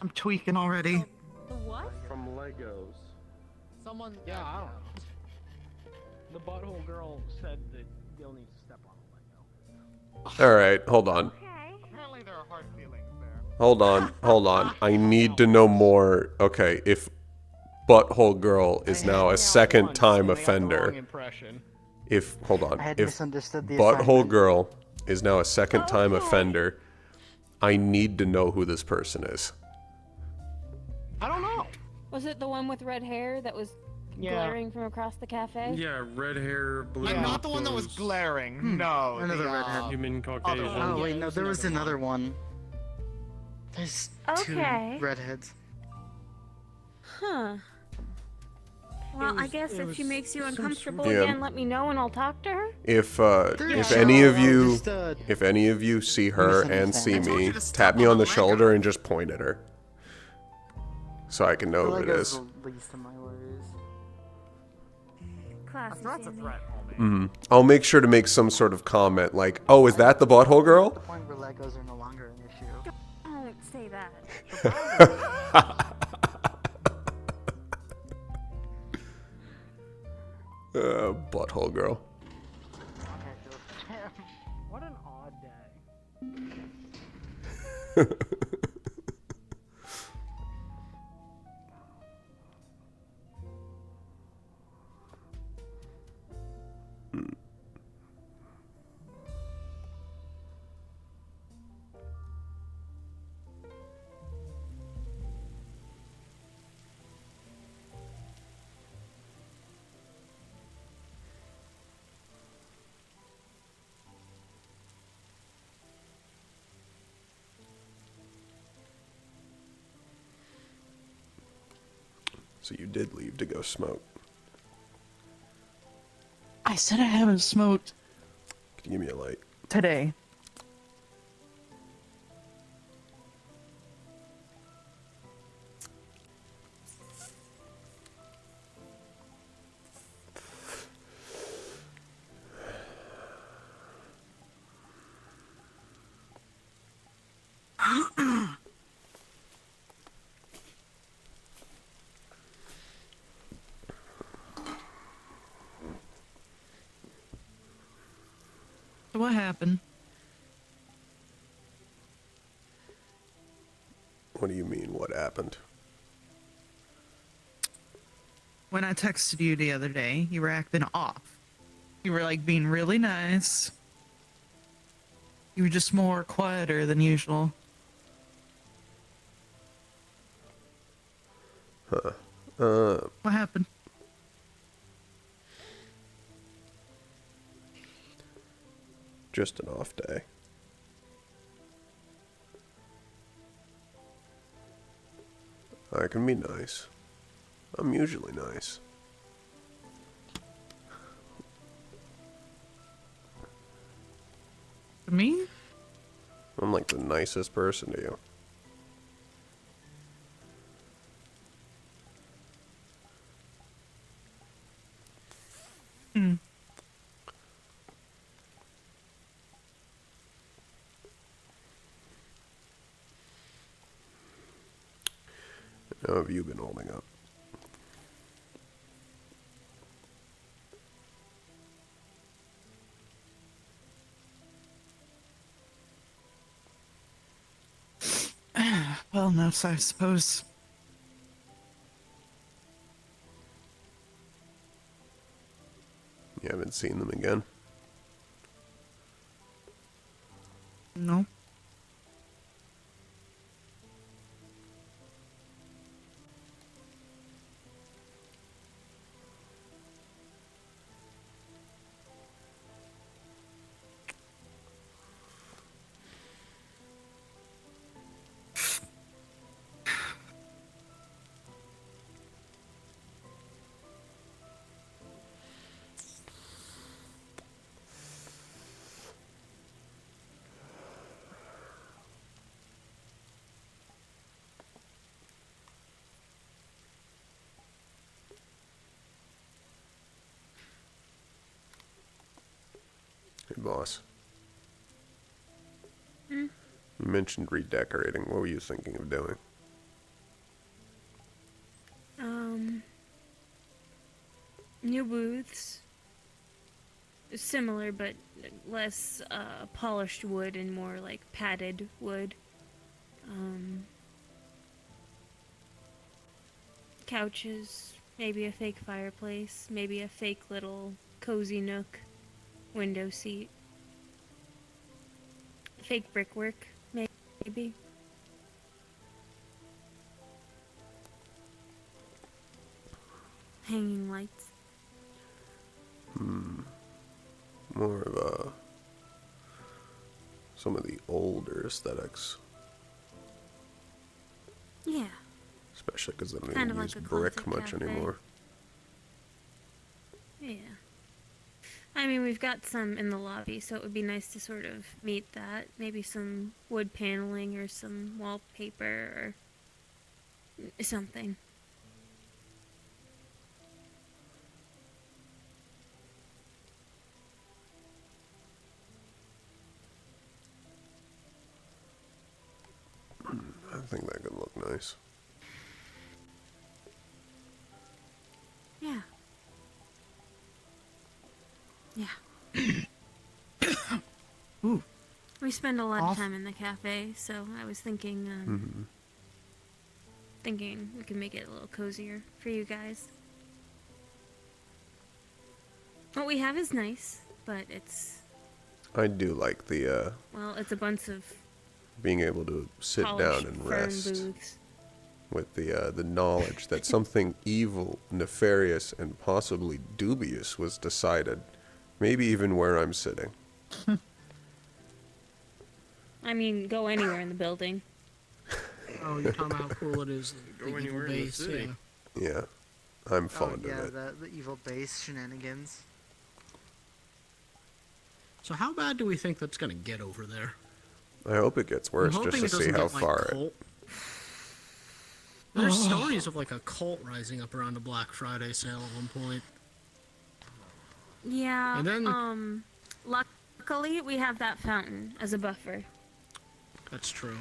I'm tweaking already. The what? From Legos. Someone. Yeah, I don't know. The butthole girl said that Gil needs to step on a Lego. Alright, hold on. Apparently there are hard feelings there. Hold on. I need to know more. Okay, if Butthole Girl is now a second time offender. Hold on. I had If misunderstood the Butthole assignment. Girl is now a second time offender, I need to know who this person is. I don't know. Was it the one with red hair that was Yeah. glaring from across the cafe? Yeah, red hair, blue. I'm not the one that was clothes, glaring. No. Another the, redhead. Human Caucasian. Oh wait, Yeah, no, there was another one. There's Okay. two redheads. Huh. Well, I was- guess it if she was makes you some uncomfortable Yeah. again, let me know and I'll talk to her. If Yeah. any of I'll you just, if any of you see her and see misunderstand. I told me, you to step tap me on on the the Lego. shoulder and just point at her. So I can know who it Lego's is. the least of my worries. A Classy, threat's a Sammy. threat, homie. I'll make sure to make some sort of comment like, "Oh, is that the Butthole Girl?" The point where Legos are no longer an issue. Don't say that. Butthole Girl. What an odd day. So you did leave to go smoke. I said I haven't smoked Can you give me a light? today. What happened? What do you mean, what happened? When I texted you the other day, you were acting off. You were like being really nice. You were just more quieter than usual. Huh. What happened? Just an off day. I can be nice. I'm usually nice. To me? I'm like the nicest person to you. Hmm. How have you been holding up? Well, no, so I suppose. You haven't seen them again? No. Hey, boss. Hmm? You mentioned redecorating. What were you thinking of doing? New booths. Similar, but less polished wood and more like padded wood. Couches, maybe a fake fireplace, maybe a fake little cozy nook, window seat. Fake brickwork, maybe. Hanging lights. More of some of the older aesthetics. Yeah. Especially because they don't Kind even of use like a brick classic much cafe. anymore. Yeah. I mean, we've got some in the lobby, so it would be nice to sort of meet that. Maybe some wood paneling or some wallpaper or something. I think that could look nice. Yeah. Yeah. Ooh. We spend a lot Off- of time in the cafe, so I was thinking, thinking we could make it a little cozier for you guys. What we have is nice, but it's, I do like the well, it's a bunch of being able to sit polished down and fern rest booths. with the knowledge that something evil, nefarious, and possibly dubious was decided, maybe even where I'm sitting. I mean, go anywhere in the building. Oh, you're talking about how cool it is. Go The evil anywhere in the base, city. yeah. Yeah, I'm fond yeah, of it. the evil base shenanigans. So how bad do we think that's gonna get over there? I hope it gets I'm worse hoping just to it see doesn't how get, like, far it. cult. There's stories of like a cult rising up around a Black Friday sale at one point. Yeah, And then- luckily we have that fountain as a buffer. That's true.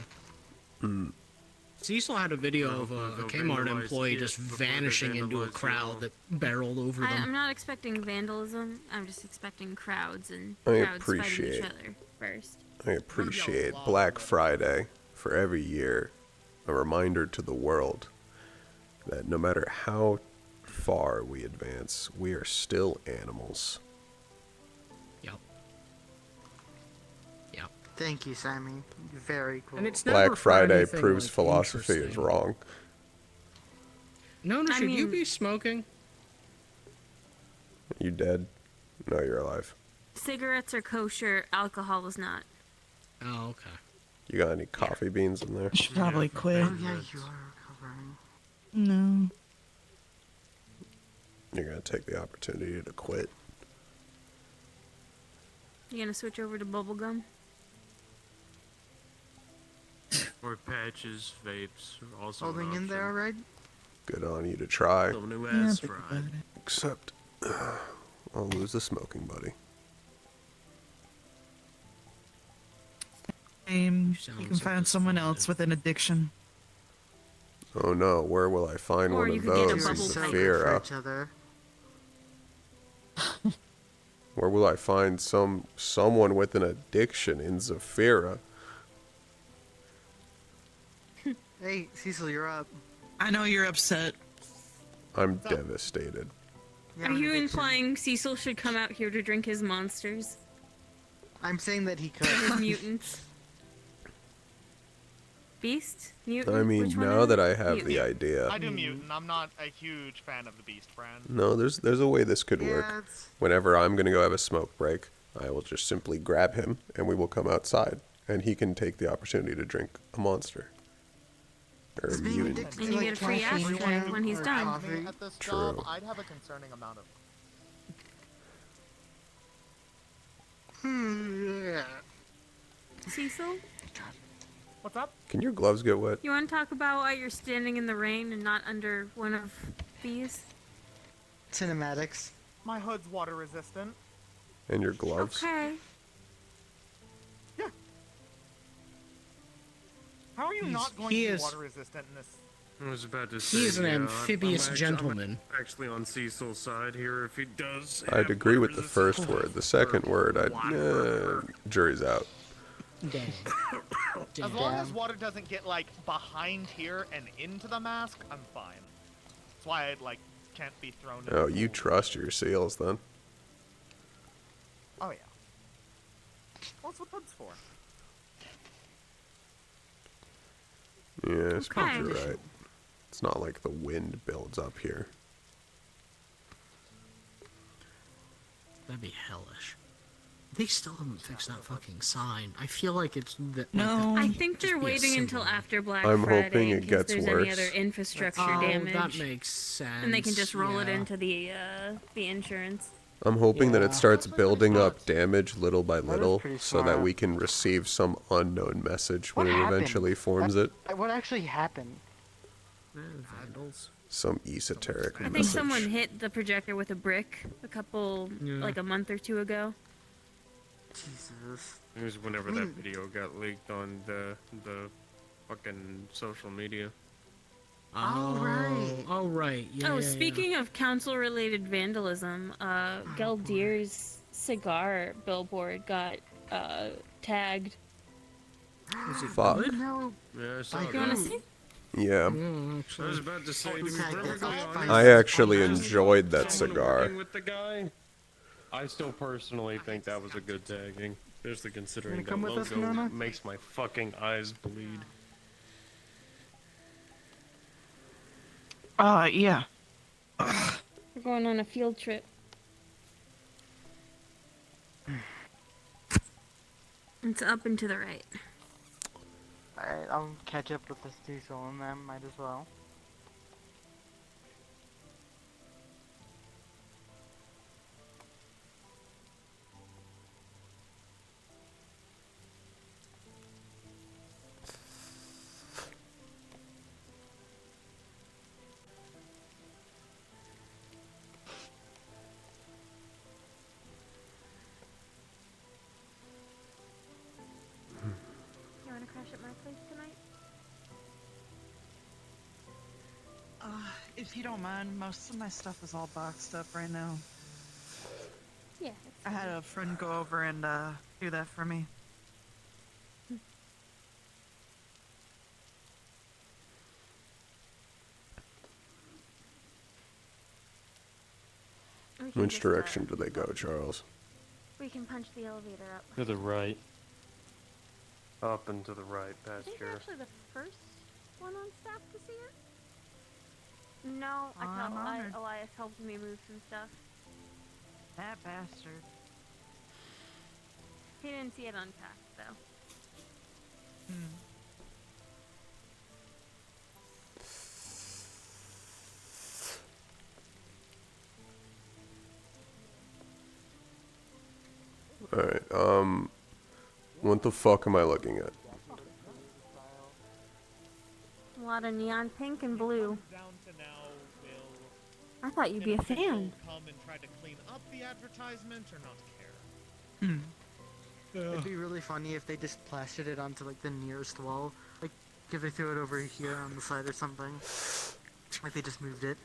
Cecil had a video of a They'll Kmart vandalize employee it just before they vanishing into a vandalize the crowd wall. that barreled over them. I'm not expecting vandalism. I'm just expecting crowds and I crowds fighting each appreciate- other first. I appreciate Black Friday for every year a reminder to the world that no matter how far we advance, we are still animals. Yep. Yep. Thank you, Sammy. Very cool. And it's Black never for Friday anything, proves like, philosophy is interesting. wrong. No, should you mean- be smoking? You dead? No, you're alive. Cigarettes are kosher, alcohol is not. Oh, okay. You got any coffee beans in there? Should probably quit. Oh yeah, you are recovering. No. You're gonna take the opportunity to quit. You gonna switch over to bubblegum? Or patches, vapes, are also Holding an in there, option. alright? Good on you to try. Still new Yeah, ass think fried. about it. Except, I'll lose the smoking buddy. You sound can so find someone else with an addiction. Oh no, where will I find Or one you of could get a those? bubble In pipe. Zafira? each other. Where will I find someone with an addiction in Zafira? Hey, Cecil, you're up. I know you're upset. I'm devastated. Yeah, Are an you addiction. implying Cecil should come out here to drink his monsters? I'm saying that he could. His mutants? Beast? Mutant? I mean, Which one now is that it? I have Mutant. the idea. I do mutant. I'm not a huge fan of the beast brand. No, there's a way this could work. Yeah, it's... Whenever I'm gonna go have a smoke break, I will just simply grab him and we will come outside and he can take the opportunity to drink a monster. Or a Is being mutant. addicted And to, you like, get a free caffeine ashtray when he's or done. coffee? At this True. job, I'd have a concerning amount of. Cecil? What's up? Can your gloves get wet? You want to talk about why you're standing in the rain and not under one of these? Cinematics. My hood's water resistant. And your gloves? Okay. How are you not going to he be is- water resistant in this? I was about to say. He is an yeah, amphibious I'm gentleman. actually on Cecil's side here if he does. I'd have agree with water the first resistance. word. The second word, jury's out. Damn. As long as water doesn't get like behind here and into the mask, I'm fine. That's why I like can't be thrown. in Oh, the you pool. trust your seals then? Oh yeah. What's the hood's for? Yeah, I suppose Okay. you're right. It's not like the wind builds up here. That'd be hellish. They still haven't fixed that fucking sign. I feel like it's the, No. I think they're Just be a waiting until symbol. after Black I'm Friday hoping in it case gets there's any worse. other infrastructure Oh, damage. that makes sense. And they can just roll it yeah. into the insurance. I'm hoping that Yeah. it starts building up damage little by is little pretty so that smart. we can receive some unknown message when What it happened? eventually forms it. What actually happened? Vandals. Some esoteric I think message. someone hit the projector with a brick like a month or two ago. Jesus. It was whenever that video got leaked on the fucking social media. Oh, right. Oh, right. Yeah, Oh, yeah, speaking of council-related vandalism, Geldir's cigar billboard got tagged. yeah. Was it Fuck. good? No. Yeah, I saw You want to that. see? Yeah. No, I actually. was about to say, to be Okay, perfectly that's honest, I actually as enjoyed that someone cigar. working with the guy, I still personally think that was a good tagging. Especially considering that come with us, logo Nana? makes my fucking eyes bleed. Yeah. We're going on a field trip. It's up and to the right. Alright, I'll catch up with this Cecil and them, might as well. You want to crash at my place tonight? If you don't mind, most of my stuff is all boxed up right now. Yeah. I had a friend go over and do that for me. We can Which just, direction do they go, Charles? We can punch the elevator up. To the right. Up and to the right, I past think here. you're actually the first one on staff to see it. No, I I'm thought honored. Elias helped me move some stuff. That bastard. He didn't see it unpacked though. Alright, what the fuck am I looking at? A lot of neon pink and blue. Down to now, will I thought you'd be a fan. come and try to clean up the advertisement or not care? It'd be really funny if they just plastered it onto like the nearest wall. Like if they threw it over here on the side or something. Like they just moved it.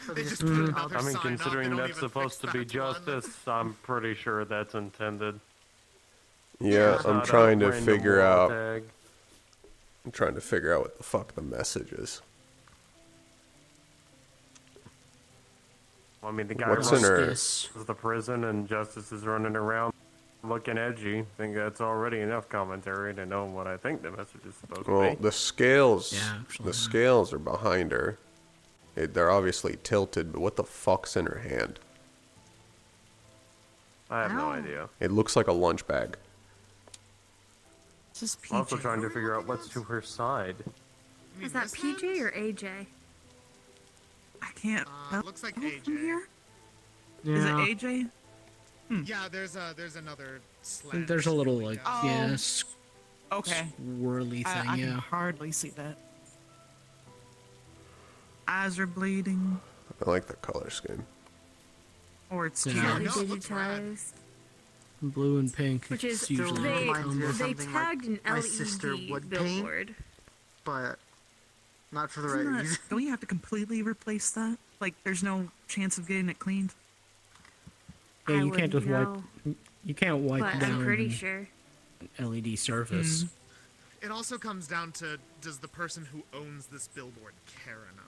Or they just put it up. I mean, considering that's supposed to be justice, I'm pretty sure that's intended. Yeah, It's I'm not a trying to random figure wall out. tag. I'm trying to figure out what the fuck the message is. I mean, the guy What's in her? runs the prison and Justice is running around looking edgy. I think that's already enough commentary to know what I think the message is supposed to Well, be. the scales, Yeah, the scales are behind her. They're obviously tilted, but what the fuck's in her hand? I have no idea. It looks like a lunch bag. This is I'm also PJ. trying to figure out what's to her side. Is that PJ or AJ? I can't. Looks like from AJ. here? Is it AJ? Yeah, there's another slant. There's a little like Oh. yes, Okay. swirly I thing. can Yeah. hardly see that. Eyes are bleeding. I like the color scheme. Or it's Yeah. tears. No, it looks rad. Digitized. Blue and pink. Which is it's usually Still they reminds me of they something like tagged an my sister LED would paint. billboard. But not for the Isn't right that- reason. Don't you have to completely replace that? Like, there's no chance of getting it cleaned? Yeah, I you can't just wouldn't wipe. know, You can't wipe but down I'm pretty an sure. LED surface. It also comes down to, does the person who owns this billboard care enough?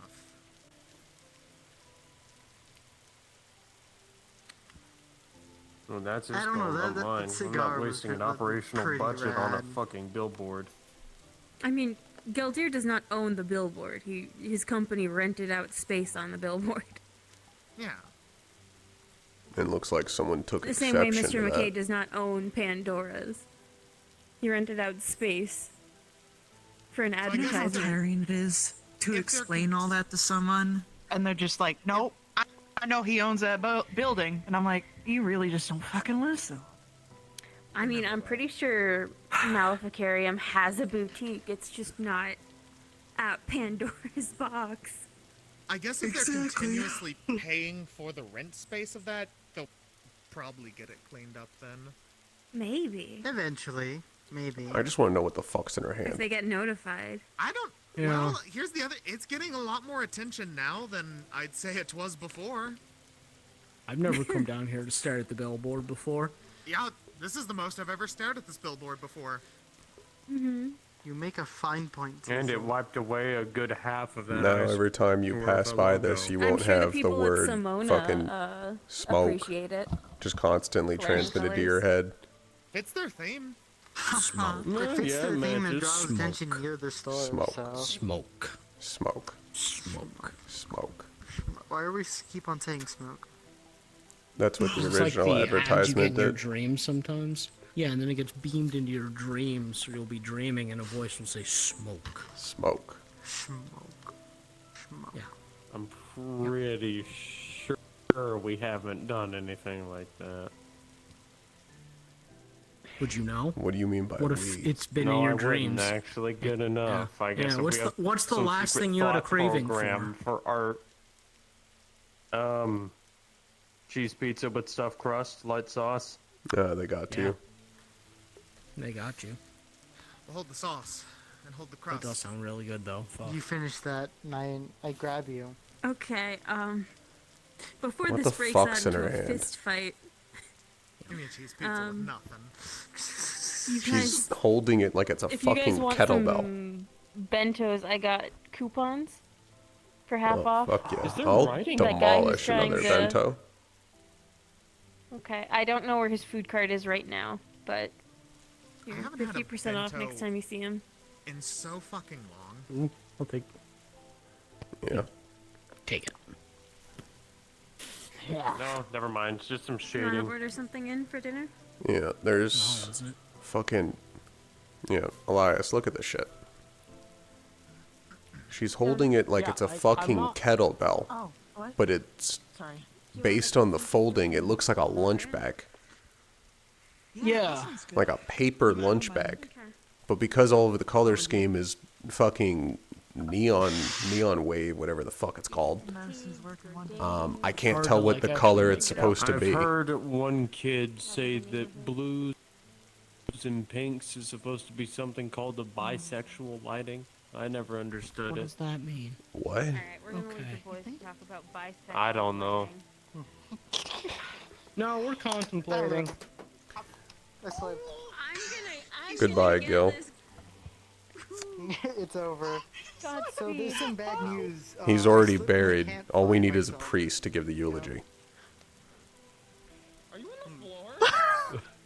Well, that's his I don't know, fault, that- not mine. I'm cigar not was wasting an pretty operational budget on a rad. fucking billboard. I mean, Galtier does not own the billboard. His company rented out space on the billboard. Yeah. It looks like someone took The same way exception Mr. to McKay that. does not own Pandora's. He rented out space for an How advertisement. tiring it is to If they're explain all that to someone, and they're just like, nope, I know he owns that building. And I'm like, you really just don't fucking listen. I mean, I'm pretty sure Maleficarium has a boutique. It's just not at Pandora's box. I guess if they're Exactly. continuously paying for the rent space of that, they'll probably get it cleaned up then. Maybe. Eventually, maybe. I just want to know what the fuck's in her If hand. they get notified. I don't. Yeah. Well, here's the other. It's getting a lot more attention now than I'd say it was before. I've never come down here to stare at the billboard before. Yeah, this is the most I've ever stared at this billboard before. You make a fine point. And it Cecil. wiped away a good half of that. Now ice every time you or pass the by logo. this, you I'm won't sure the have the people at word Simona fucking smoke appreciate it. just constantly Flaring transmitted to colors. your head. It's their theme. Smoke. It fits yeah, their theme and matches. draws attention near the store. Smoke. So Smoke. Smoke. Smoke. Smoke. why are we keep on saying smoke? That's what the It's like original the ads you get advertisement in your did. dreams sometimes. Yeah, and then it gets beamed into your dreams, so you'll be dreaming, and a voice will say smoke. Smoke. Smoke. Smoke. Yeah. I'm pretty sure we haven't done anything like that. Would you know? What do you mean by What if we? it's been no, in your I dreams? wouldn't actually good enough. I guess Yeah, if what's we the- have what's the some last secret thing you had a thought craving program for art? Cheese pizza with stuffed crust, light sauce. They got to Yeah. you. They got you. We'll hold the sauce and hold the That crust. does sound really good, though. Fuck. You finish that, and I grab you. Okay, before What this the breaks fuck's out in into her a hand? fist fight, Give me a cheese pizza with nothing. you She's guys, holding it like it's a if you guys fucking want kettlebell. some bentos, I got coupons for half Oh, off. fuck yeah. Is there I'll writing? That guy who's demolish trying another to- bento. Okay, I don't know where his food cart is right now, but you're haven't had a 50% off next bento time you see him. in so fucking long. I'll take. Yeah. Take it. No, never mind. It's just some You want to shading. order something in for dinner? Yeah, there's fucking. Yeah, Elias, look at this shit. She's holding it like it's a fucking kettlebell. Oh, what? But it's Sorry. based on the folding, it looks like a lunch bag. Yeah. Like a paper lunch bag. But because all of the color scheme is fucking neon wave, whatever the fuck it's called, I can't tell what the color it's supposed to be. I've heard one kid say that blues and pinks is supposed to be something called the bisexual lighting. I never understood What it. does that mean? What? Alright, we're gonna leave the boys to talk about bisexual. I don't know. No, we're contemplating. Goodbye, Gil. It's over. So there's some bad news. He's already buried. All we need is a priest to give the eulogy.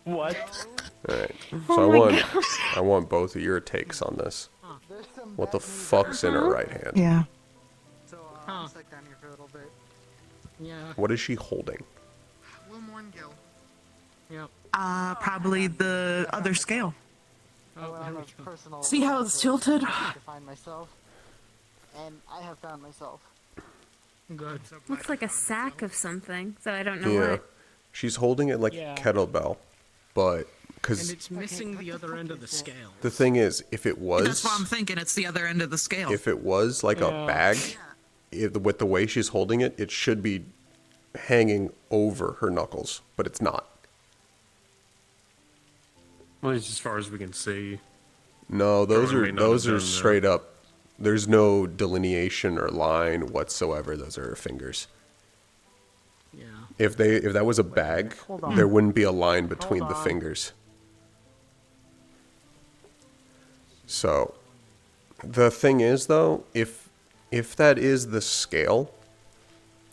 What? Alright. Oh So my I want both of your takes on this. What the fuck's in her right hand? Yeah. So I'm stuck down here for a little bit. Yeah. What is she holding? We'll mourn Gil. Yep. Probably the other scale. Oh, Well, there on we a go. personal See how level, it's I tilted? need to find myself, and I have found myself. Good. Looks like a sack of something, so I don't know Yeah. what. She's holding it like Yeah. a kettlebell, but And because it's missing the other end of the scale. the thing is, if it was, That's what I'm thinking. It's the other end of the scale. if it was like a Yeah. bag, with the way she's holding it, it should be hanging over her knuckles, but it's not. At least as far as we can see. No, those Or it are may not have done that. straight up. There's no delineation or line whatsoever. Those are her fingers. Yeah. If that was a bag, there wouldn't be a line between the fingers. So, the thing is though, if that is the scale,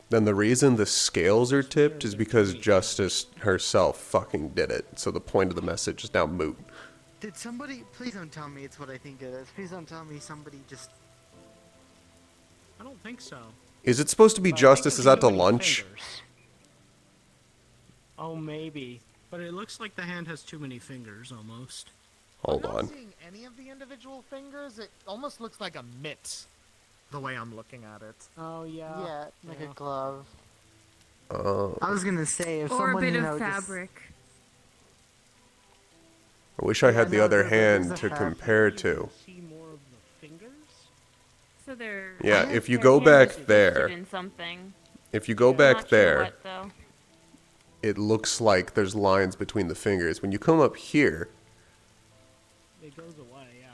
then the reason the scales are tipped is because Justice herself fucking did it. So the point of the message is now moot. Did somebody? Please don't tell me it's what I think it is. Please don't tell me somebody just. I don't think so. Is it supposed to be Justice is out to lunch? Oh, maybe. But it looks like the hand has too many fingers, almost. Hold I'm on. not seeing any of the individual fingers. It almost looks like a mitt, the way I'm looking at it. Oh, yeah. Yeah, like a glove. Oh. I was gonna say if Or a someone bit you of know just. fabric. I wish I had the no, other there's hand a to fabric. compare to. See more of the fingers? So they're. Yeah, if you their go hand back is twisted there, in something. if you go I'm back not sure there, what, though. it looks like there's lines between the fingers. When you come up here, It goes away, yeah.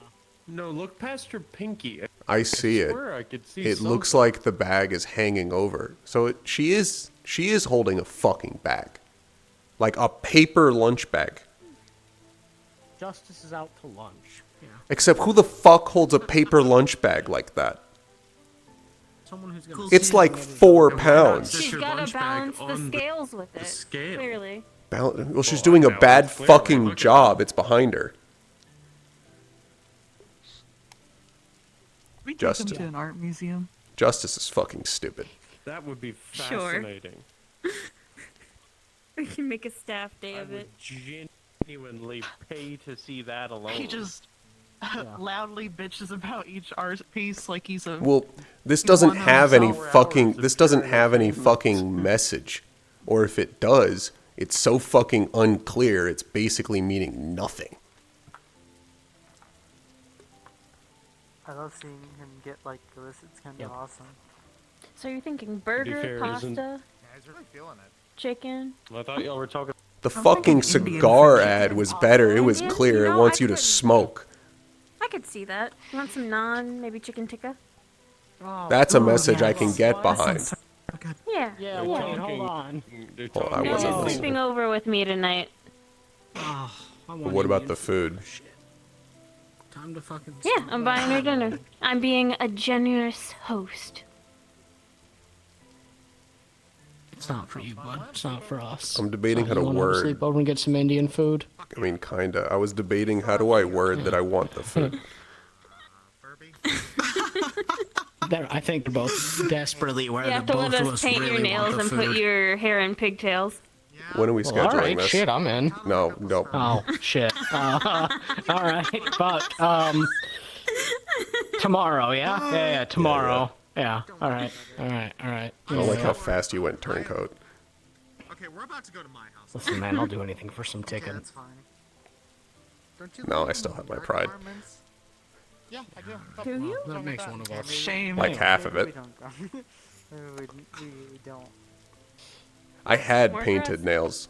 No, look past her pinky. I see it. swear I could see It looks something. like the bag is hanging over. So she is holding a fucking bag, like a paper lunch bag. Justice is out to lunch. Yeah. Except who the fuck holds a paper lunch bag like that? Someone who's gonna. It's like 4 pounds. She's your gotta lunch bag balance the on the scales with it. scale. Clearly. Well, she's I doing a know, bad it's clearly. fucking Look at job. It's behind her. We take Justice. them to an art museum. Justice is fucking stupid. That would be Sure. fascinating. We can make a staff day I of would it. genuinely pay to see that alone. He just loudly bitches about each art piece like he's a. Well, this doesn't One have hour any hours fucking. of This doesn't pure have any entertainment. fucking message, or if it does, it's so fucking unclear. It's basically meaning nothing. I love seeing him get like this. It's kind of Yep. awesome. So you're thinking burger, fair, pasta, isn't- Yeah, he's really feeling it. chicken? I thought y'all were talking. The I'm fucking thinking Indian cigar food. ad was better. It was Indian? clear. It No, wants I you to couldn't. smoke. I could see that. You want some naan, maybe chicken tikka? That's a Oh, message I can yes. get That behind. sounds so good. Yeah. Yeah, They're wait, talking- hold on. They're Well, I talking No wasn't one's about- listening. sleeping over with me tonight. Oh, I But want what about Indian the food? Shit. Time to fucking. Yeah, stop I'm that. buying her dinner. I'm being a generous host. It's not for you, bud. It's not for us. I'm debating how to You wanna have a word. sleep over and get some Indian food. I mean, kinda. I was debating how do I word that I want the food. I think they're both desperately aware You that have to both let of us us paint really your nails want and the put food. your hair in pigtails. When are we Well, scheduling alright, this? shit, I'm in. No. Oh, shit. Alright, fuck. Tomorrow, yeah? Yeah, tomorrow. Yeah, alright. I don't like how fast you went turncoat. Okay, we're about to go to my house. Listen, man, I'll do anything for some chicken. That's fine. Don't you No, live I in still have my dark pride. apartments? Yeah, I do. Do you? That makes one of us. Shame. Like half of We it. don't. we don't. I had More painted dress? nails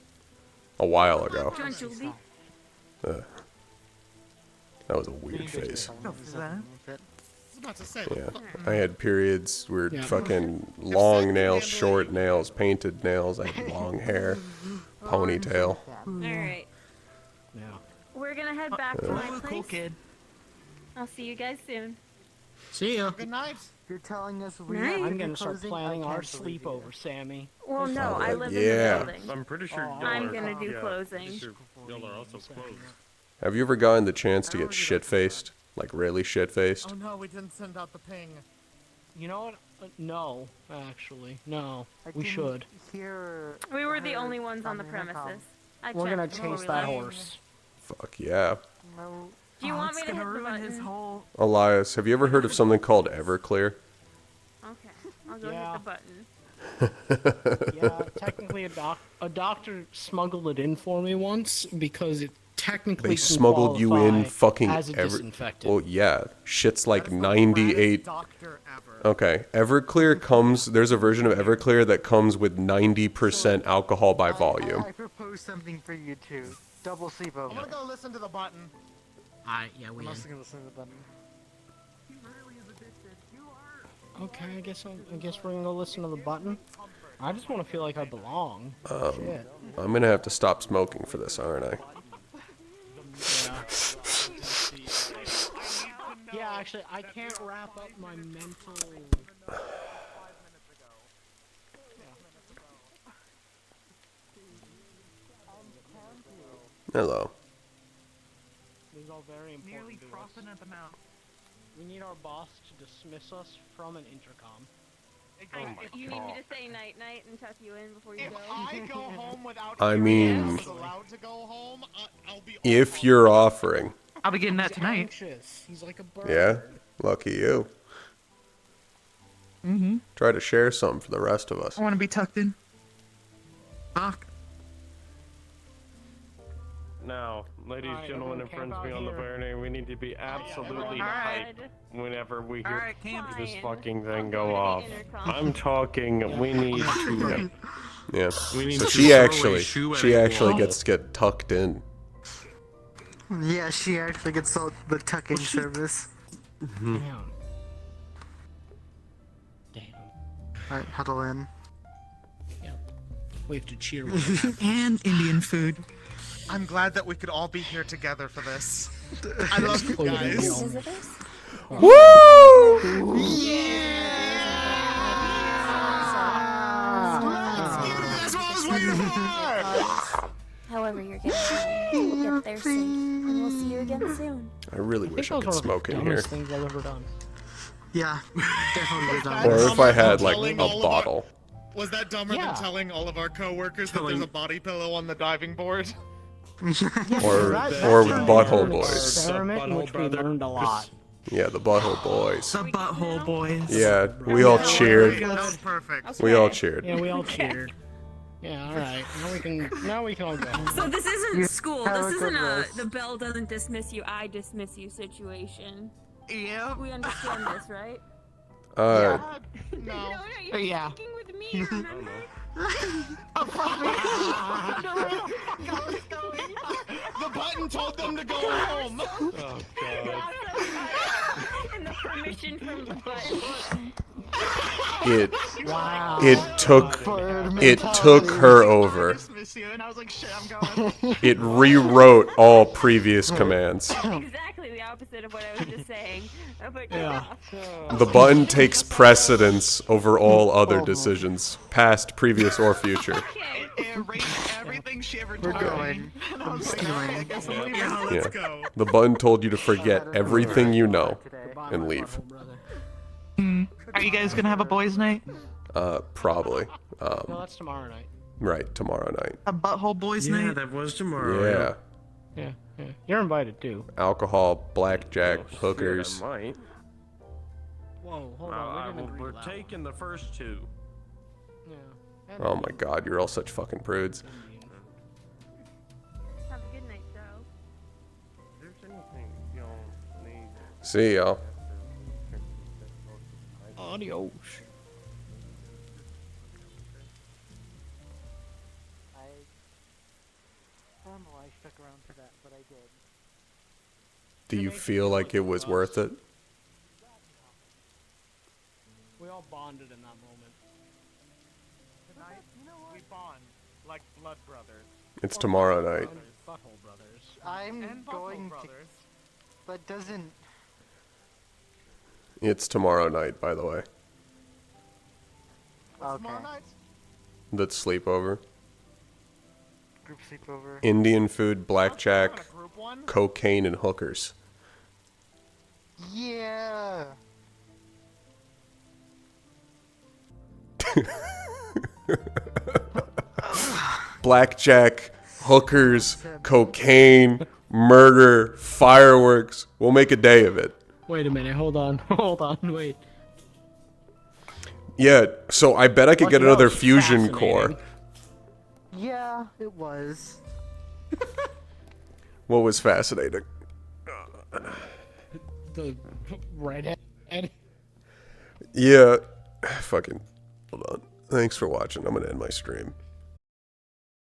a while ago. Do you want Julie? That was a weird face. I was about to say. Yeah, I had periods, weird Yeah. fucking long nails, short nails, painted nails. I had long hair, ponytail. Alright. Yeah. We're gonna head back to my place. Cool kid. I'll see you guys soon. See ya. Good night. You're telling us we Nice. have to I'm be gonna start closing? planning I our can't believe you. sleepover, Sammy. Well, no, I live in yeah. the building. I'm pretty sure y'all I'm are- gonna do yeah, closing. pretty sure y'all are also closed. Have you ever gotten the chance to get shit-faced? Like really shit-faced? Oh no, we didn't send out the ping. You know what? No, actually. No. I We didn't should. hear We were the her only ones on the intercom. premises. I We're gonna checked before chase we that left. horse. Fuck yeah. No. Do you want me it's to hit gonna the ruin his button? whole. Elias, have you ever heard of something called Everclear? Okay, I'll go Yeah. hit the button. Yeah, technically a doctor smuggled it in for me once because it technically They can smuggled you in qualify fucking as a disinfectant. Well, yeah. Shit's like That's the 98. raddest doctor ever. Okay, Everclear comes. There's a version of Everclear that comes with 90% alcohol by volume. I propose something for you two. Double sleepover. I'm gonna go listen to the button. Yeah, we I'm in. also gonna listen to the button. Okay, I guess we're gonna go listen to the button. I just want to feel like I belong. Shit. I'm gonna have to stop smoking for this, aren't I? Yeah, actually, I can't wrap up my mental. Hello. These are all very important Nearly to us. frothing at the mouth. We need our boss to dismiss us from an intercom. You need me to say night night and tuck you in before you If go? I go home without I hearing mean, I was allowed to go home, I'll be if you're offering, I'll be getting that He's tonight. anxious. He's like a bird. yeah, lucky you. Mm-hmm. Try to share some for the rest of us. I want to be tucked in. Fuck. Now, ladies, Alright, gentlemen, and everyone friends camp out beyond the here. barrier, we need to be absolutely Alright. hyped whenever we hear Alright, camp. this Fine. fucking thing I'll go go to the off. intercom. I'm talking, we need to. Yeah. We need So to she throw a actually, shoe at she a actually wall. gets to get tucked in. Yeah, she actually gets the tuck-in service. Damn. Damn. Alright, huddle in. We have to cheer when it happens. And Indian food. I'm glad that we could all be here together for this. I love you guys. Woo! That's what I was waiting for! However you're getting home, we'll get there safe, and we'll see you again soon. I really I wish think I that was could one of smoke the in here. dumbest things I've ever done. Yeah, definitely done. Or if I had like Telling a all of our- bottle. Was that dumber Yeah. than telling all of our coworkers that there's a body pillow on the diving board? Or That or turned into Butthole an Boys. Experiment in Butthole which we Brother- learned a lot. Yeah, the Butthole Boys. The butthole boys. Yeah, we all cheered. That was perfect. We all cheered. Yeah, we all cheered. Yeah, all right. Now we can all go. home. So this isn't school. have This a isn't good a rest. the bell doesn't dismiss you, I dismiss you situation. Yeah. We understand this, right? Uh, No. you're Yeah. fucking with me, remember? The button told them to go home. Oh, God. And the permission from the button. it Wow. It took her over. It rewrote all previous commands. Exactly the opposite of what I was just saying. But yeah. The button takes precedence over all other decisions, past, previous, or future. Everything she ever We're told me. going. I'm stealing. Yeah. The button told you to forget everything you know and leave. Are you guys gonna have a boys' night? Probably. No, that's tomorrow night. Right, tomorrow night. A butthole boys' Yeah, night? that was tomorrow. Yeah. Yeah. You're invited too. Alcohol, blackjack, Oh, shit, hookers. I might. Whoa, hold on. We didn't agree We're to that one. taking the first two. Yeah. Oh my god, you're all such fucking prudes. Have a good night, though. If there's anything y'all need. See y'all. Adios. I don't know why I stuck around for that, but I did. Do you feel like it was worth it? We all bonded in that moment. Tonight, we bond like blood brothers. It's tomorrow night. Butthole brothers. I'm And going to. brothers. But doesn't. It's tomorrow night, by the way. Tomorrow night? That's sleepover. Group sleepover. Indian food, blackjack, a group one? cocaine, and hookers. Yeah. Blackjack, hookers, cocaine, murder, fireworks. We'll make a day of it. Wait a minute. Hold on. Hold on. Wait. Yeah, so I bet I could get Lucky another that was fusion core. fascinating. Yeah, it was. What was fascinating? The redhead. Yeah, fucking, hold on. Thanks for watching. I'm gonna end my stream.